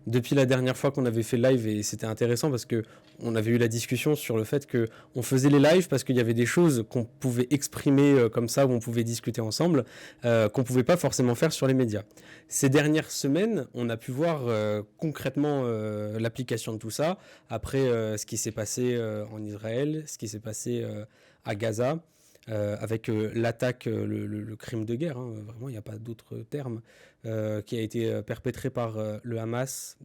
depuis la dernière fois qu'on avait fait le live, et c'était intéressant parce que on avait eu la discussion sur le fait que on faisait les lives parce qu'il y avait des choses qu'on pouvait exprimer comme ça, où on pouvait discuter ensemble, qu'on pouvait pas forcément faire sur les médias. Ces dernières semaines, on a pu voir concrètement l'application de tout ça, après ce qui s'est passé en Israël, ce qui s'est passé à Gaza, avec l'attaque, le crime de guerre, hein, vraiment il n'y a pas d'autre terme, qui a été perpétré par le Hamas,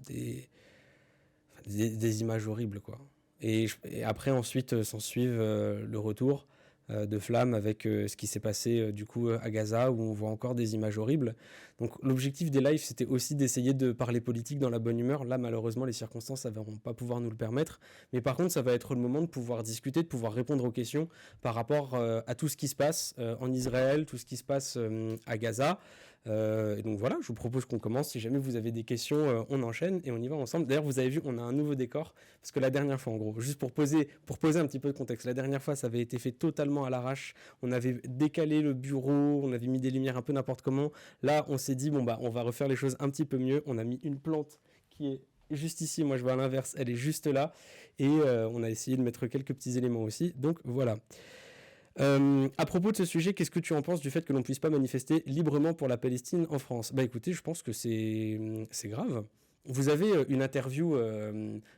des images horribles quoi. Et après ensuite s'en suivent le retour de flammes avec ce qui s'est passé du coup à Gaza où on voit encore des images horribles. Donc l'objectif des lives c'était aussi d'essayer de parler politique dans la bonne humeur. Là malheureusement les circonstances ne vont pas pouvoir nous le permettre. Mais par contre ça va être le moment de pouvoir discuter, de pouvoir répondre aux questions par rapport à tout ce qui se passe en Israël, tout ce qui se passe à Gaza. Et donc voilà, je vous propose qu'on commence. Si jamais vous avez des questions, on enchaîne et on y va ensemble. D'ailleurs, vous avez vu, on a un nouveau décor parce que la dernière fois, en gros, juste pour poser un petit peu de contexte, la dernière fois, ça avait été fait totalement à l'arrache. On avait décalé le bureau, on avait mis des lumières un peu n'importe comment. Là, on s'est dit bon bah, on va refaire les choses un petit peu mieux. On a mis une plante qui est juste ici. Moi, je vois à l'inverse, elle est juste là. Et on a essayé de mettre quelques petits éléments aussi. Donc voilà. À propos de ce sujet, qu'est-ce que tu en penses du fait que l'on ne puisse pas manifester librement pour la Palestine en France? Bah écoutez, je pense que c'est grave. Vous avez une interview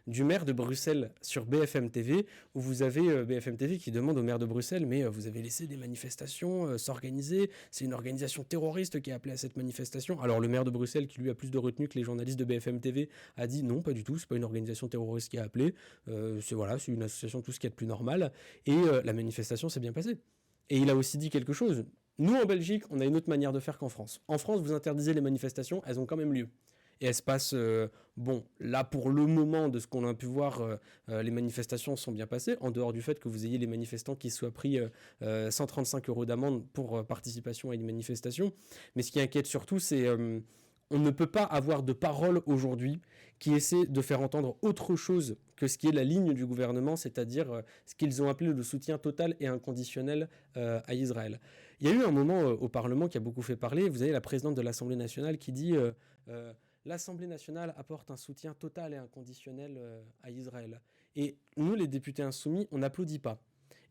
du maire de Bruxelles sur BFM TV, où vous avez BFM TV qui demande au maire de Bruxelles, mais vous avez laissé des manifestations s'organiser, c'est une organisation terroriste qui a appelé à cette manifestation. Alors le maire de Bruxelles, qui lui a plus de retenue que les journalistes de BFM TV, a dit non, pas du tout, c'est pas une organisation terroriste qui a appelé, c'est une association, tout ce qui est de plus normal, et la manifestation s'est bien passée. Et il a aussi dit quelque chose. Nous, en Belgique, on a une autre manière de faire qu'en France. En France, vous interdisez les manifestations, elles ont quand même lieu. Et elles se passent, bon, là pour le moment, de ce qu'on a pu voir, les manifestations sont bien passées, en dehors du fait que vous ayez les manifestants qui soient pris 135 € d'amende pour participation à une manifestation. Mais ce qui inquiète surtout, c'est on ne peut pas avoir de parole aujourd'hui qui essaie de faire entendre autre chose que ce qui est la ligne du gouvernement, c'est-à-dire ce qu'ils ont appelé le soutien total et inconditionnel à Israël. Il y a eu un moment au Parlement qui a beaucoup fait parler. Vous avez la présidente de l'Assemblée nationale qui dit l'Assemblée nationale apporte un soutien total et inconditionnel à Israël. Et nous, les députés insoumis, on n'applaudit pas.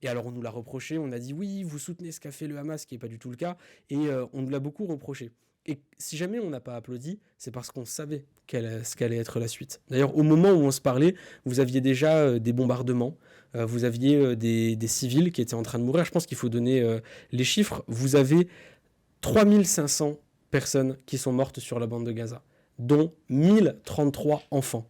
Et alors on nous l'a reproché, on a dit oui, vous soutenez ce qu'a fait le Hamas, ce qui n'est pas du tout le cas, et on nous l'a beaucoup reproché. Et si jamais on n'a pas applaudi, c'est parce qu'on savait ce qu'allait être la suite. D'ailleurs, au moment où on se parlait, vous aviez déjà des bombardements, vous aviez des civils qui étaient en train de mourir. Je pense qu'il faut donner les chiffres. Vous avez 3500 personnes qui sont mortes sur la bande de Gaza, dont 1033 enfants.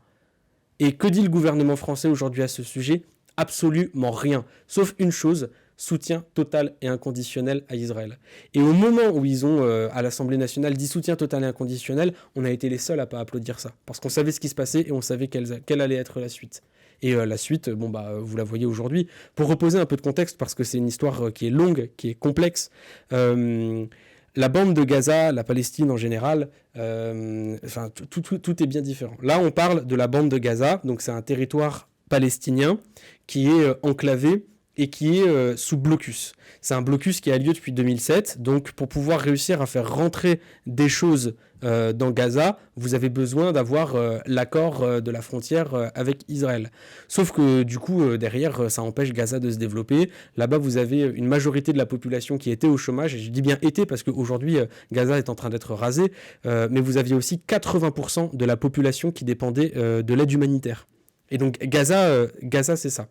Et que dit le gouvernement français aujourd'hui à ce sujet? Absolument rien, sauf une chose, soutien total et inconditionnel à Israël. Et au moment où ils ont, à l'Assemblée nationale, dit soutien total et inconditionnel, on a été les seuls à pas applaudir ça, parce qu'on savait ce qui se passait et on savait quelle allait être la suite. Et la suite, bon bah, vous la voyez aujourd'hui. Pour reposer un peu de contexte, parce que c'est une histoire qui est longue, qui est complexe, la bande de Gaza, la Palestine en général, tout est bien différent. Là, on parle de la bande de Gaza, donc c'est un territoire palestinien qui est enclavé et qui est sous blocus. C'est un blocus qui a lieu depuis 2007, donc pour pouvoir réussir à faire rentrer des choses dans Gaza, vous avez besoin d'avoir l'accord de la frontière avec Israël. Sauf que du coup, derrière, ça empêche Gaza de se développer. Là-bas, vous avez une majorité de la population qui était au chômage, et je dis bien été parce qu'aujourd'hui, Gaza est en train d'être rasé, mais vous aviez aussi 80% de la population qui dépendait de l'aide humanitaire. Et donc Gaza, c'est ça.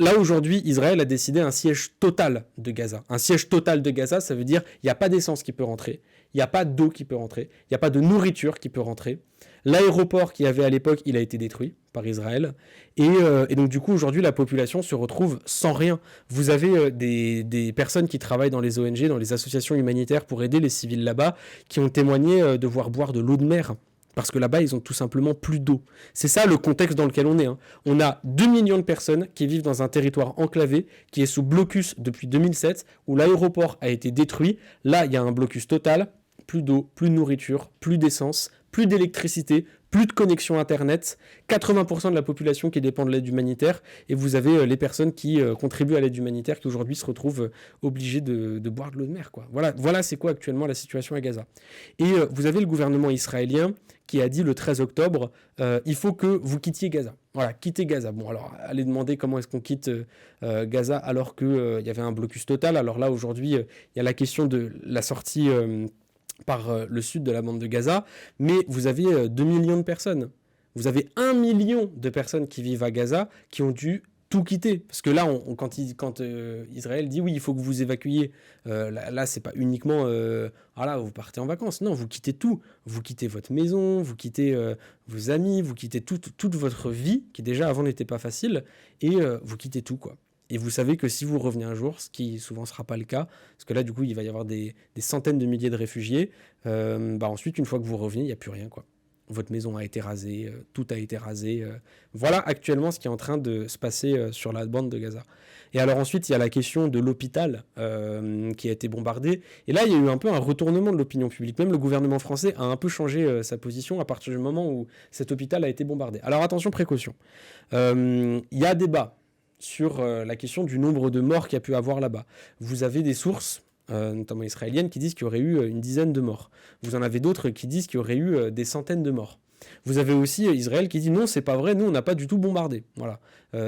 Là, aujourd'hui, Israël a décidé un siège total de Gaza. Un siège total de Gaza, ça veut dire il n'y a pas d'essence qui peut rentrer, il n'y a pas d'eau qui peut rentrer, il n'y a pas de nourriture qui peut rentrer. L'aéroport qu'il y avait à l'époque, il a été détruit par Israël. Et donc, du coup, aujourd'hui, la population se retrouve sans rien. Vous avez des personnes qui travaillent dans les ONG, dans les associations humanitaires pour aider les civils là-bas, qui ont témoigné de devoir boire de l'eau de mer. Parce que là-bas, ils ont tout simplement plus d'eau. C'est ça le contexte dans lequel on est. Hein. On a 2 millions de personnes qui vivent dans un territoire enclavé, qui est sous blocus depuis 2007, où l'aéroport a été détruit. Là, il y a un blocus total. Plus d'eau, plus de nourriture, plus d'essence, plus d'électricité, plus de connexion Internet. 80% de la population qui dépend de l'aide humanitaire. Et vous avez les personnes qui contribuent à l'aide humanitaire qui aujourd'hui se retrouvent obligées de boire de l'eau de mer. Quoi. Voilà c'est quoi actuellement la situation à Gaza. Et vous avez le gouvernement israélien qui a dit le 13 octobre, il faut que vous quittiez Gaza. Voilà, quittez Gaza. Bon, alors, allez demander comment est-ce qu'on quitte Gaza alors qu'il y avait un blocus total. Alors là, aujourd'hui, il y a la question de la sortie par le sud de la bande de Gaza, mais vous avez 2 millions de personnes. Vous avez 1 million de personnes qui vivent à Gaza qui ont dû tout quitter. Parce que là, quand Israël dit oui, il faut que vous évacuiez, là c'est pas uniquement voilà, vous partez en vacances. Non, vous quittez tout. Vous quittez votre maison, vous quittez vos amis, vous quittez toute votre vie, qui déjà avant n'était pas facile, et vous quittez tout, quoi. Et vous savez que si vous revenez un jour, ce qui souvent ne sera pas le cas, parce que là, du coup, il va y avoir des centaines de milliers de réfugiés, ensuite, une fois que vous revenez, il n'y a plus rien, quoi. Votre maison a été rasée, tout a été rasé. Voilà actuellement ce qui est en train de se passer sur la bande de Gaza. Et alors ensuite, il y a la question de l'hôpital qui a été bombardé. Et là, il y a eu un peu un retournement de l'opinion publique. Même le gouvernement français a un peu changé sa position à partir du moment où cet hôpital a été bombardé. Alors attention, précaution. Il y a débat sur la question du nombre de morts qu'il y a pu avoir là-bas. Vous avez des sources, notamment israéliennes, qui disent qu'il y aurait eu une dizaine de morts. Vous en avez d'autres qui disent qu'il y aurait eu des centaines de morts. Vous avez aussi Israël qui dit non, c'est pas vrai, nous on n'a pas du tout bombardé. Voilà.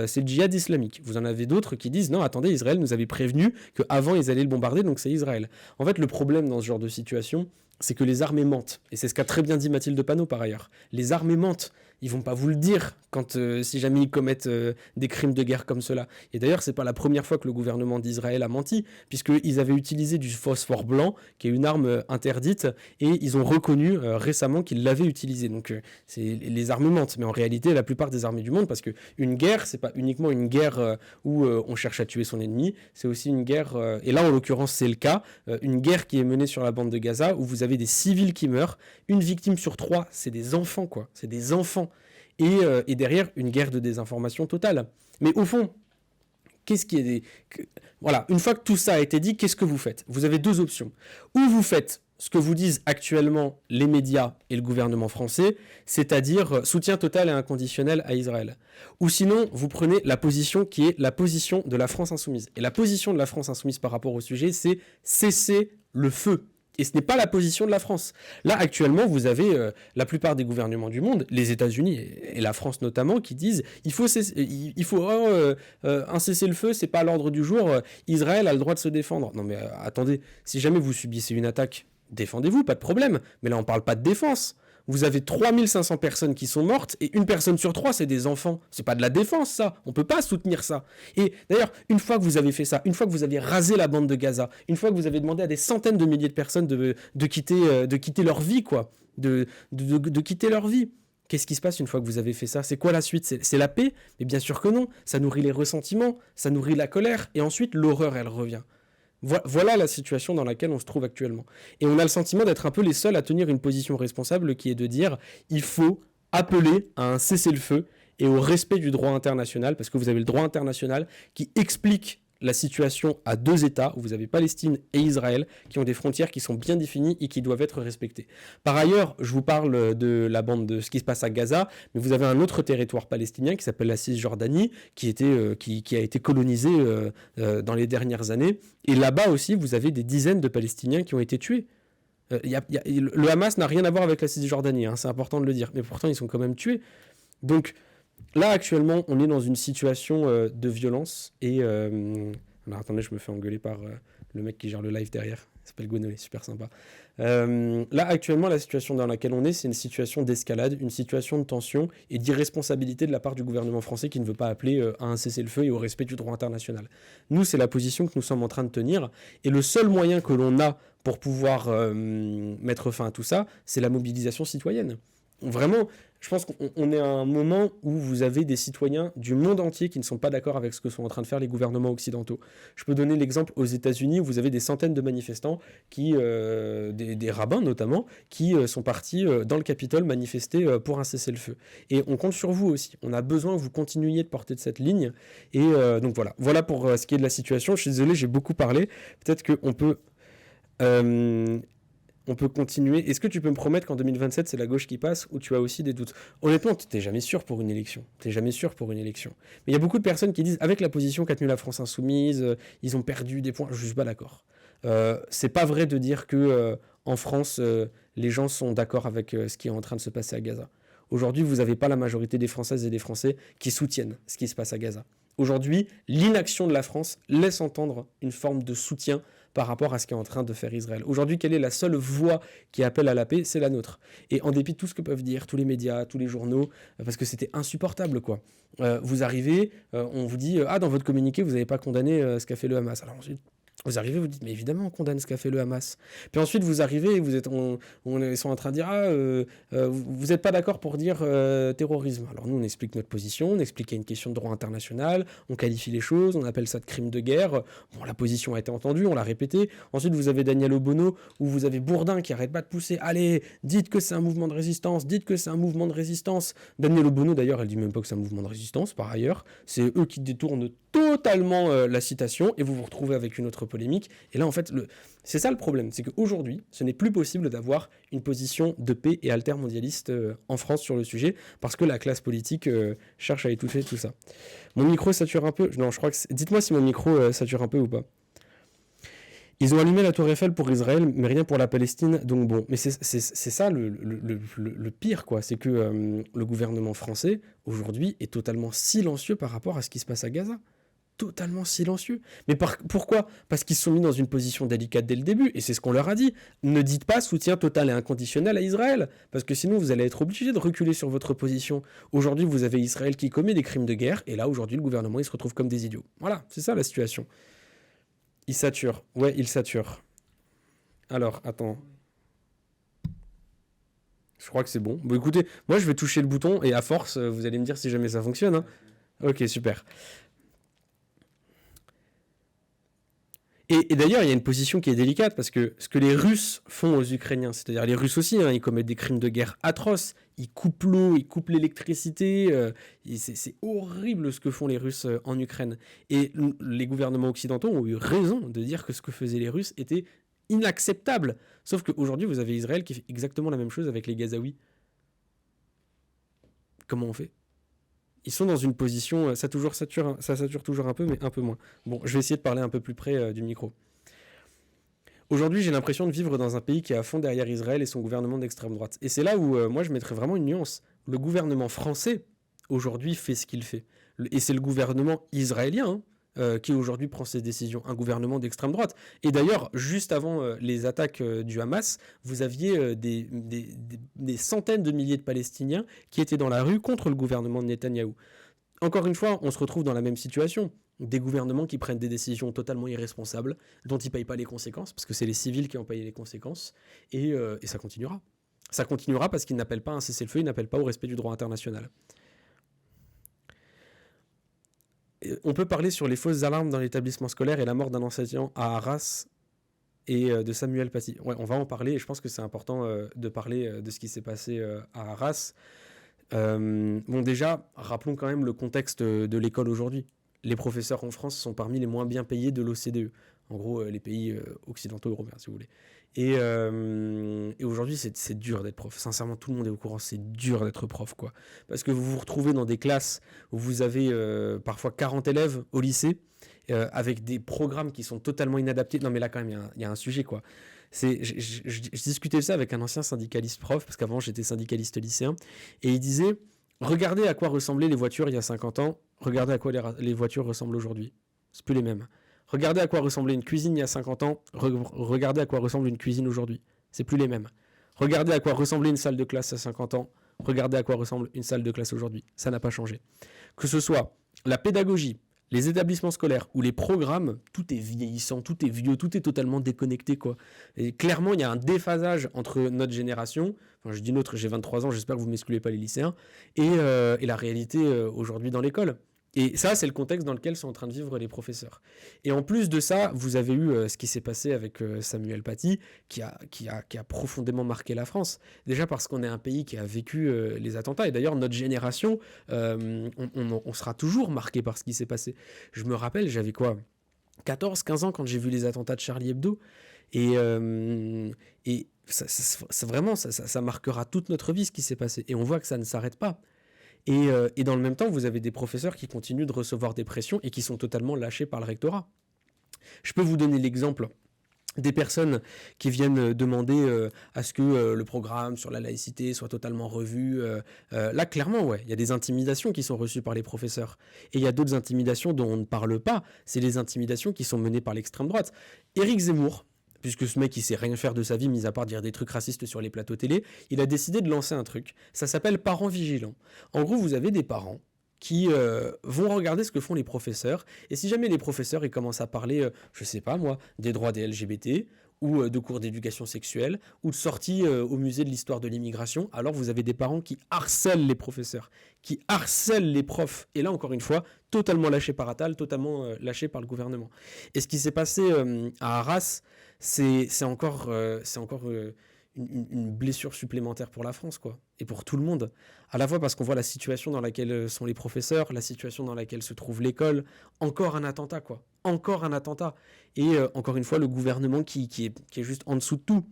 C'est le djihad islamique. Vous en avez d'autres qui disent non, attendez, Israël nous avait prévenu qu'avant ils allaient le bombarder, donc c'est Israël. En fait, le problème dans ce genre de situation, c'est que les armées mentent. Et c'est ce qu'a très bien dit Mathilde Panot par ailleurs. Les armées mentent. Ils vont pas vous le dire quand si jamais ils commettent des crimes de guerre comme cela. Et d'ailleurs, c'est pas la première fois que le gouvernement d'Israël a menti, puisqu'ils avaient utilisé du phosphore blanc, qui est une arme interdite, et ils ont reconnu récemment qu'ils l'avaient utilisé. Donc c'est les armes mentent, mais en réalité, la plupart des armées du monde, parce qu'une guerre, c'est pas uniquement une guerre où on cherche à tuer son ennemi, c'est aussi une guerre, et là en l'occurrence c'est le cas, une guerre qui est menée sur la bande de Gaza, où vous avez des civils qui meurent, une victime sur 3, c'est des enfants, quoi, c'est des enfants. Et derrière, une guerre de désinformation totale. Mais au fond, qu'est-ce qui est... Voilà, une fois que tout ça a été dit, qu'est-ce que vous faites ? Vous avez deux options. Ou vous faites ce que vous disent actuellement les médias et le gouvernement français, c'est-à-dire soutien total et inconditionnel à Israël. Ou sinon, vous prenez la position qui est la position de la France insoumise. Et la position de la France insoumise par rapport au sujet, c'est cesser le feu. Et ce n'est pas la position de la France. Là, actuellement, vous avez la plupart des gouvernements du monde, les États-Unis et la France notamment, qui disent il faut un cessez-le-feu, c'est pas à l'ordre du jour. Israël a le droit de se défendre. Non mais attendez, si jamais vous subissez une attaque, défendez-vous, pas de problème. Mais là, on parle pas de défense. Vous avez 3500 personnes qui sont mortes et une personne sur 3, c'est des enfants. C'est pas de la défense, ça. On peut pas soutenir ça. Et d'ailleurs, une fois que vous avez fait ça, une fois que vous avez rasé la bande de Gaza, une fois que vous avez demandé à des centaines de milliers de personnes de quitter leur vie, quoi, de quitter leur vie, qu'est-ce qui se passe une fois que vous avez fait ça ? C'est quoi la suite ? C'est la paix ? Mais bien sûr que non. Ça nourrit les ressentiments, ça nourrit la colère et ensuite l'horreur, elle revient. Voilà la situation dans laquelle on se trouve actuellement. Et on a le sentiment d'être un peu les seuls à tenir une position responsable qui est de dire il faut appeler à un cessez-le-feu et au respect du droit international, parce que vous avez le droit international qui explique la situation à deux États, où vous avez Palestine et Israël, qui ont des frontières qui sont bien définies et qui doivent être respectées. Par ailleurs, je vous parle de la bande de ce qui se passe à Gaza, mais vous avez un autre territoire palestinien qui s'appelle la Cisjordanie, qui a été colonisé dans les dernières années. Et là-bas aussi, vous avez des dizaines de Palestiniens qui ont été tués. Le Hamas n'a rien à voir avec la Cisjordanie, hein, c'est important de le dire, mais pourtant ils sont quand même tués. Donc là, actuellement, on est dans une situation de violence et... Alors, attendez, je me fais engueuler par le mec qui gère le live derrière. Il s'appelle Gonolé, super sympa. Là, actuellement, la situation dans laquelle on est, c'est une situation d'escalade, une situation de tension et d'irresponsabilité de la part du gouvernement français qui ne veut pas appeler à un cessez-le-feu et au respect du droit international. Nous, c'est la position que nous sommes en train de tenir. Et le seul moyen que l'on a pour pouvoir mettre fin à tout ça, c'est la mobilisation citoyenne. Vraiment, je pense qu'on est à un moment où vous avez des citoyens du monde entier qui ne sont pas d'accord avec ce que sont en train de faire les gouvernements occidentaux. Je peux donner l'exemple aux États-Unis où vous avez des centaines de manifestants, des rabbins notamment, qui sont partis dans le Capitole manifester pour un cessez-le-feu. Et on compte sur vous aussi. On a besoin que vous continuiez de porter de cette ligne. Et donc voilà. Voilà pour ce qui est de la situation. Je suis désolé, j'ai beaucoup parlé. Peut-être qu'on peut... on peut continuer. Est-ce que tu peux me promettre qu'en 2027, c'est la gauche qui passe ou tu as aussi des doutes ? Honnêtement, tu n'es jamais sûr pour une élection. Mais il y a beaucoup de personnes qui disent, avec la position qu'a tenue la France insoumise, ils ont perdu des points. Je ne suis pas d'accord. C'est pas vrai de dire que en France, les gens sont d'accord avec ce qui est en train de se passer à Gaza. Aujourd'hui, vous n'avez pas la majorité des Françaises et des Français qui soutiennent ce qui se passe à Gaza. Aujourd'hui, l'inaction de la France laisse entendre une forme de soutien par rapport à ce qu'est en train de faire Israël. Aujourd'hui, quelle est la seule voix qui appelle à la paix? C'est la nôtre. Et en dépit de tout ce que peuvent dire tous les médias, tous les journaux, parce que c'était insupportable, quoi. Vous arrivez, on vous dit « Ah, dans votre communiqué, vous n'avez pas condamné ce qu'a fait le Hamas. » Alors ensuite, vous arrivez, vous dites, mais évidemment, on condamne ce qu'a fait le Hamas. Puis ensuite, vous arrivez, ils sont en train de dire, vous n'êtes pas d'accord pour dire terrorisme. Alors nous, on explique notre position, on explique qu'il y a une question de droit international, on qualifie les choses, on appelle ça de crime de guerre. Bon, la position a été entendue, on l'a répété. Ensuite, vous avez Daniel Obono, où vous avez Bourdin qui arrête pas de pousser, allez, dites que c'est un mouvement de résistance, dites que c'est un mouvement de résistance. Daniel Obono, d'ailleurs, elle dit même pas que c'est un mouvement de résistance, par ailleurs. C'est eux qui détournent totalement la citation, et vous vous retrouvez avec une autre polémique. Et là, en fait, c'est ça le problème, c'est qu'aujourd'hui, ce n'est plus possible d'avoir une position de paix et altermondialiste en France sur le sujet, parce que la classe politique cherche à étouffer tout ça. Mon micro sature un peu. Non, je crois que dites-moi si mon micro sature un peu ou pas. Ils ont allumé la tour Eiffel pour Israël, mais rien pour la Palestine, donc bon. Mais c'est ça le pire, quoi. C'est que le gouvernement français, aujourd'hui, est totalement silencieux par rapport à ce qui se passe à Gaza. Totalement silencieux. Mais pourquoi? Parce qu'ils se sont mis dans une position délicate dès le début, et c'est ce qu'on leur a dit. Ne dites pas soutien total et inconditionnel à Israël, parce que sinon vous allez être obligé de reculer sur votre position. Aujourd'hui, vous avez Israël qui commet des crimes de guerre, et là, aujourd'hui, le gouvernement, il se retrouve comme des idiots. Voilà, c'est ça la situation. Il sature. Ouais, il sature. Alors, attends. Je crois que c'est bon. Bon, écoutez, moi, je vais toucher le bouton, et à force, vous allez me dire si jamais ça fonctionne. Hein. Ok, super. Et d'ailleurs, il y a une position qui est délicate, parce que ce que les Russes font aux Ukrainiens, c'est-à-dire les Russes aussi, hein, ils commettent des crimes de guerre atroces, ils coupent l'eau, ils coupent l'électricité, c'est horrible ce que font les Russes en Ukraine. Et les gouvernements occidentaux ont eu raison de dire que ce que faisaient les Russes était inacceptable. Sauf qu'aujourd'hui, vous avez Israël qui fait exactement la même chose avec les Gazaouis. Comment on fait? Ils sont dans une position, ça sature toujours un peu, mais un peu moins. Bon, je vais essayer de parler un peu plus près du micro. Aujourd'hui, j'ai l'impression de vivre dans un pays qui est à fond derrière Israël et son gouvernement d'extrême droite. Et c'est là où moi je mettrais vraiment une nuance. Le gouvernement français, aujourd'hui, fait ce qu'il fait. Et c'est le gouvernement israélien qui aujourd'hui prend ses décisions, un gouvernement d'extrême droite. Et d'ailleurs, juste avant les attaques du Hamas, vous aviez des centaines de milliers de Palestiniens qui étaient dans la rue contre le gouvernement de Netanyahou. Encore une fois, on se retrouve dans la même situation. Des gouvernements qui prennent des décisions totalement irresponsables, dont ils ne payent pas les conséquences, parce que c'est les civils qui ont payé les conséquences, et ça continuera. Ça continuera parce qu'ils n'appellent pas à un cessez-le-feu, ils n'appellent pas au respect du droit international. On peut parler sur les fausses alarmes dans l'établissement scolaire et la mort d'un enseignant à Arras et de Samuel Paty. Ouais, on va en parler et je pense que c'est important de parler de ce qui s'est passé à Arras. Bon, déjà, rappelons quand même le contexte de l'école aujourd'hui. Les professeurs en France sont parmi les moins bien payés de l'OCDE. En gros, les pays occidentaux européens, si vous voulez. Et aujourd'hui, c'est dur d'être prof. Sincèrement, tout le monde est au courant, c'est dur d'être prof, quoi. Parce que vous vous retrouvez dans des classes où vous avez parfois 40 élèves au lycée, avec des programmes qui sont totalement inadaptés. Non, mais là, quand même, il y a un sujet, quoi. Je discutais de ça avec un ancien syndicaliste prof, parce qu'avant, j'étais syndicaliste lycéen, et il disait, regardez à quoi ressemblaient les voitures il y a 50 ans, regardez à quoi les voitures ressemblent aujourd'hui. C'est plus les mêmes. Regardez à quoi ressemblait une cuisine il y a 50 ans, regardez à quoi ressemble une cuisine aujourd'hui. C'est plus les mêmes. Regardez à quoi ressemblait une salle de classe à 50 ans, regardez à quoi ressemble une salle de classe aujourd'hui. Ça n'a pas changé. Que ce soit la pédagogie, les établissements scolaires ou les programmes, tout est vieillissant, tout est vieux, tout est totalement déconnecté, quoi. Et clairement, il y a un déphasage entre notre génération, enfin je dis notre, j'ai 23 ans, j'espère que vous ne m'excluez pas les lycéens, et la réalité aujourd'hui dans l'école. Et ça, c'est le contexte dans lequel sont en train de vivre les professeurs. Et en plus de ça, vous avez eu ce qui s'est passé avec Samuel Paty, qui a profondément marqué la France. Déjà parce qu'on est un pays qui a vécu les attentats. Et d'ailleurs, notre génération, on sera toujours marqué par ce qui s'est passé. Je me rappelle, j'avais quoi, 14, 15 ans quand j'ai vu les attentats de Charlie Hebdo. Et ça marquera toute notre vie ce qui s'est passé. Et on voit que ça ne s'arrête pas. Et dans le même temps, vous avez des professeurs qui continuent de recevoir des pressions et qui sont totalement lâchés par le rectorat. Je peux vous donner l'exemple des personnes qui viennent demander à ce que le programme sur la laïcité soit totalement revu. Là, clairement, ouais, il y a des intimidations qui sont reçues par les professeurs. Et il y a d'autres intimidations dont on ne parle pas. C'est les intimidations qui sont menées par l'extrême droite. Éric Zemmour, puisque ce mec, il sait rien faire de sa vie, mis à part dire des trucs racistes sur les plateaux télé, il a décidé de lancer un truc. Ça s'appelle Parents Vigilants. En gros, vous avez des parents qui vont regarder ce que font les professeurs, et si jamais les professeurs ils commencent à parler, je sais pas moi, des droits des LGBT, ou de cours d'éducation sexuelle, ou de sorties au musée de l'histoire de l'immigration, alors vous avez des parents qui harcèlent les professeurs, qui harcèlent les profs, et là encore une fois, totalement lâchés par Attal, totalement lâchés par le gouvernement. Et ce qui s'est passé à Arras, c'est encore une blessure supplémentaire pour la France, quoi, et pour tout le monde. À la fois parce qu'on voit la situation dans laquelle sont les professeurs, la situation dans laquelle se trouve l'école, encore un attentat, quoi. Encore un attentat. Et encore une fois, le gouvernement qui est juste en dessous de tout.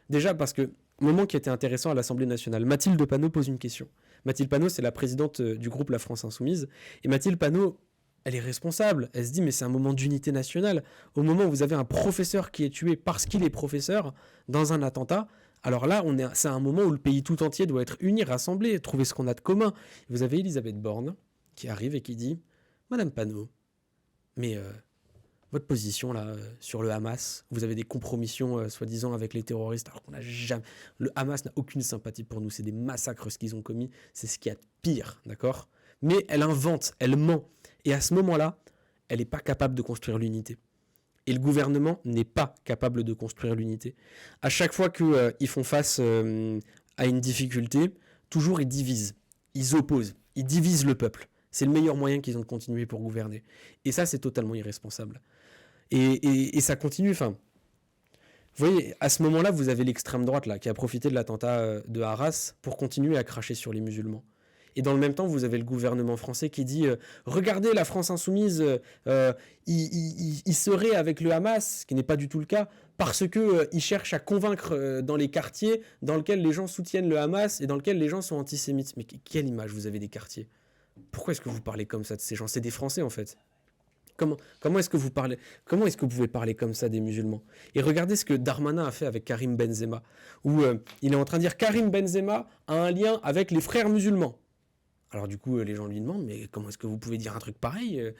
Déjà parce que, moment qui était intéressant à l'Assemblée nationale, Mathilde Panot pose une question. Mathilde Panot, c'est la présidente du groupe La France Insoumise, et Mathilde Panot, elle est responsable. Elle se dit, mais c'est un moment d'unité nationale. Au moment où vous avez un professeur qui est tué parce qu'il est professeur dans un attentat, alors là, c'est un moment où le pays tout entier doit être uni, rassemblé, trouver ce qu'on a de commun. Vous avez Elisabeth Borne qui arrive et qui dit « Madame Panot, mais votre position là sur le Hamas, vous avez des compromissions soi-disant avec les terroristes, alors qu'on n'a jamais... Le Hamas n'a aucune sympathie pour nous, c'est des massacres ce qu'ils ont commis, c'est ce qu'il y a de pire, d'accord ? Mais elle invente, elle ment. Et à ce moment-là, elle n'est pas capable de construire l'unité. Et le gouvernement n'est pas capable de construire l'unité. À chaque fois qu'ils font face à une difficulté, toujours ils divisent, ils opposent, ils divisent le peuple. C'est le meilleur moyen qu'ils ont de continuer pour gouverner. Et ça, c'est totalement irresponsable. Et ça continue, enfin... Vous voyez, à ce moment-là, vous avez l'extrême droite là, qui a profité de l'attentat de Arras pour continuer à cracher sur les musulmans. Et dans le même temps, vous avez le gouvernement français qui dit regardez, la France insoumise, il serait avec le Hamas, ce qui n'est pas du tout le cas, parce qu'ils cherchent à convaincre dans les quartiers dans lesquels les gens soutiennent le Hamas et dans lesquels les gens sont antisémites. Mais quelle image vous avez des quartiers ? Pourquoi est-ce que vous parlez comme ça de ces gens ? C'est des Français en fait. Comment est-ce que vous parlez ? Comment est-ce que vous pouvez parler comme ça des musulmans ? Et regardez ce que Darmanin a fait avec Karim Benzema, où il est en train de dire Karim Benzema a un lien avec les frères musulmans. Alors du coup, les gens lui demandent, mais comment est-ce que vous pouvez dire un truc pareil ?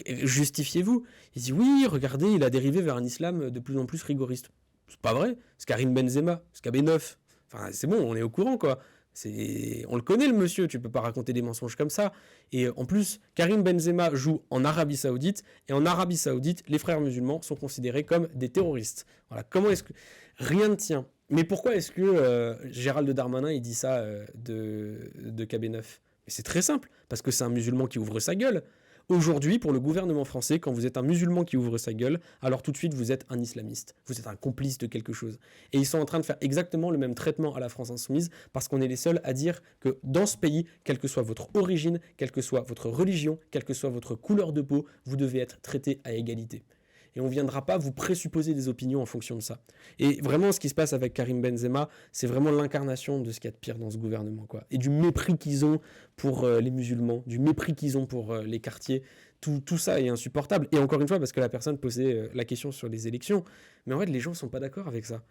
Justifiez-vous. Il dit, oui, regardez, il a dérivé vers un islam de plus en plus rigoriste. C'est pas vrai, c'est Karim Benzema, c'est KB9. Enfin, c'est bon, on est au courant, quoi. On le connaît, le monsieur, tu peux pas raconter des mensonges comme ça. Et en plus, Karim Benzema joue en Arabie Saoudite, et en Arabie Saoudite, les frères musulmans sont considérés comme des terroristes. Voilà, comment est-ce que... Rien ne tient. Mais pourquoi est-ce que Gérald Darmanin, il dit ça de KB9 ? Mais c'est très simple, parce que c'est un musulman qui ouvre sa gueule. Aujourd'hui, pour le gouvernement français, quand vous êtes un musulman qui ouvre sa gueule, alors tout de suite, vous êtes un islamiste. Vous êtes un complice de quelque chose. Et ils sont en train de faire exactement le même traitement à la France insoumise, parce qu'on est les seuls à dire que dans ce pays, quelle que soit votre origine, quelle que soit votre religion, quelle que soit votre couleur de peau, vous devez être traité à égalité. Et on ne viendra pas vous présupposer des opinions en fonction de ça. Et vraiment, ce qui se passe avec Karim Benzema, c'est vraiment l'incarnation de ce qu'il y a de pire dans ce gouvernement, quoi. Et du mépris qu'ils ont pour les musulmans, du mépris qu'ils ont pour les quartiers. Tout ça est insupportable. Et encore une fois, parce que la personne posait la question sur les élections, mais en fait, les gens ne sont pas d'accord avec ça.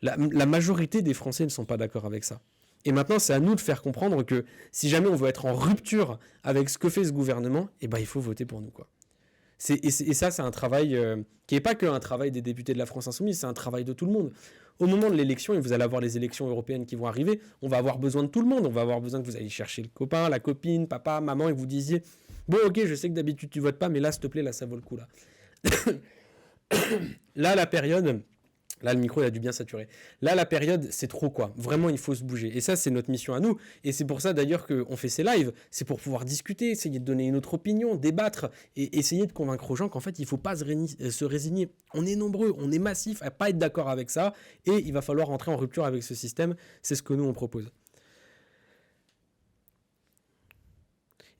La majorité des Français ne sont pas d'accord avec ça. Et maintenant, c'est à nous de faire comprendre que si jamais on veut être en rupture avec ce que fait ce gouvernement, eh ben, il faut voter pour nous, quoi. Et ça, c'est un travail qui n'est pas qu'un travail des députés de la France Insoumise, c'est un travail de tout le monde. Au moment de l'élection, et vous allez avoir les élections européennes qui vont arriver, on va avoir besoin de tout le monde. On va avoir besoin que vous alliez chercher le copain, la copine, papa, maman, et vous disiez « Bon, ok, je sais que d'habitude tu votes pas, mais là, s'il te plaît, là, ça vaut le coup. » Là, là la période... Là, le micro, il a dû bien saturer. Là, la période, c'est trop, quoi. Vraiment, il faut se bouger. Et ça, c'est notre mission à nous. Et c'est pour ça, d'ailleurs, qu'on fait ces lives. C'est pour pouvoir discuter, essayer de donner une autre opinion, débattre et essayer de convaincre aux gens qu'en fait, il ne faut pas se résigner. On est nombreux, on est massifs à ne pas être d'accord avec ça. Et il va falloir entrer en rupture avec ce système. C'est ce que nous, on propose.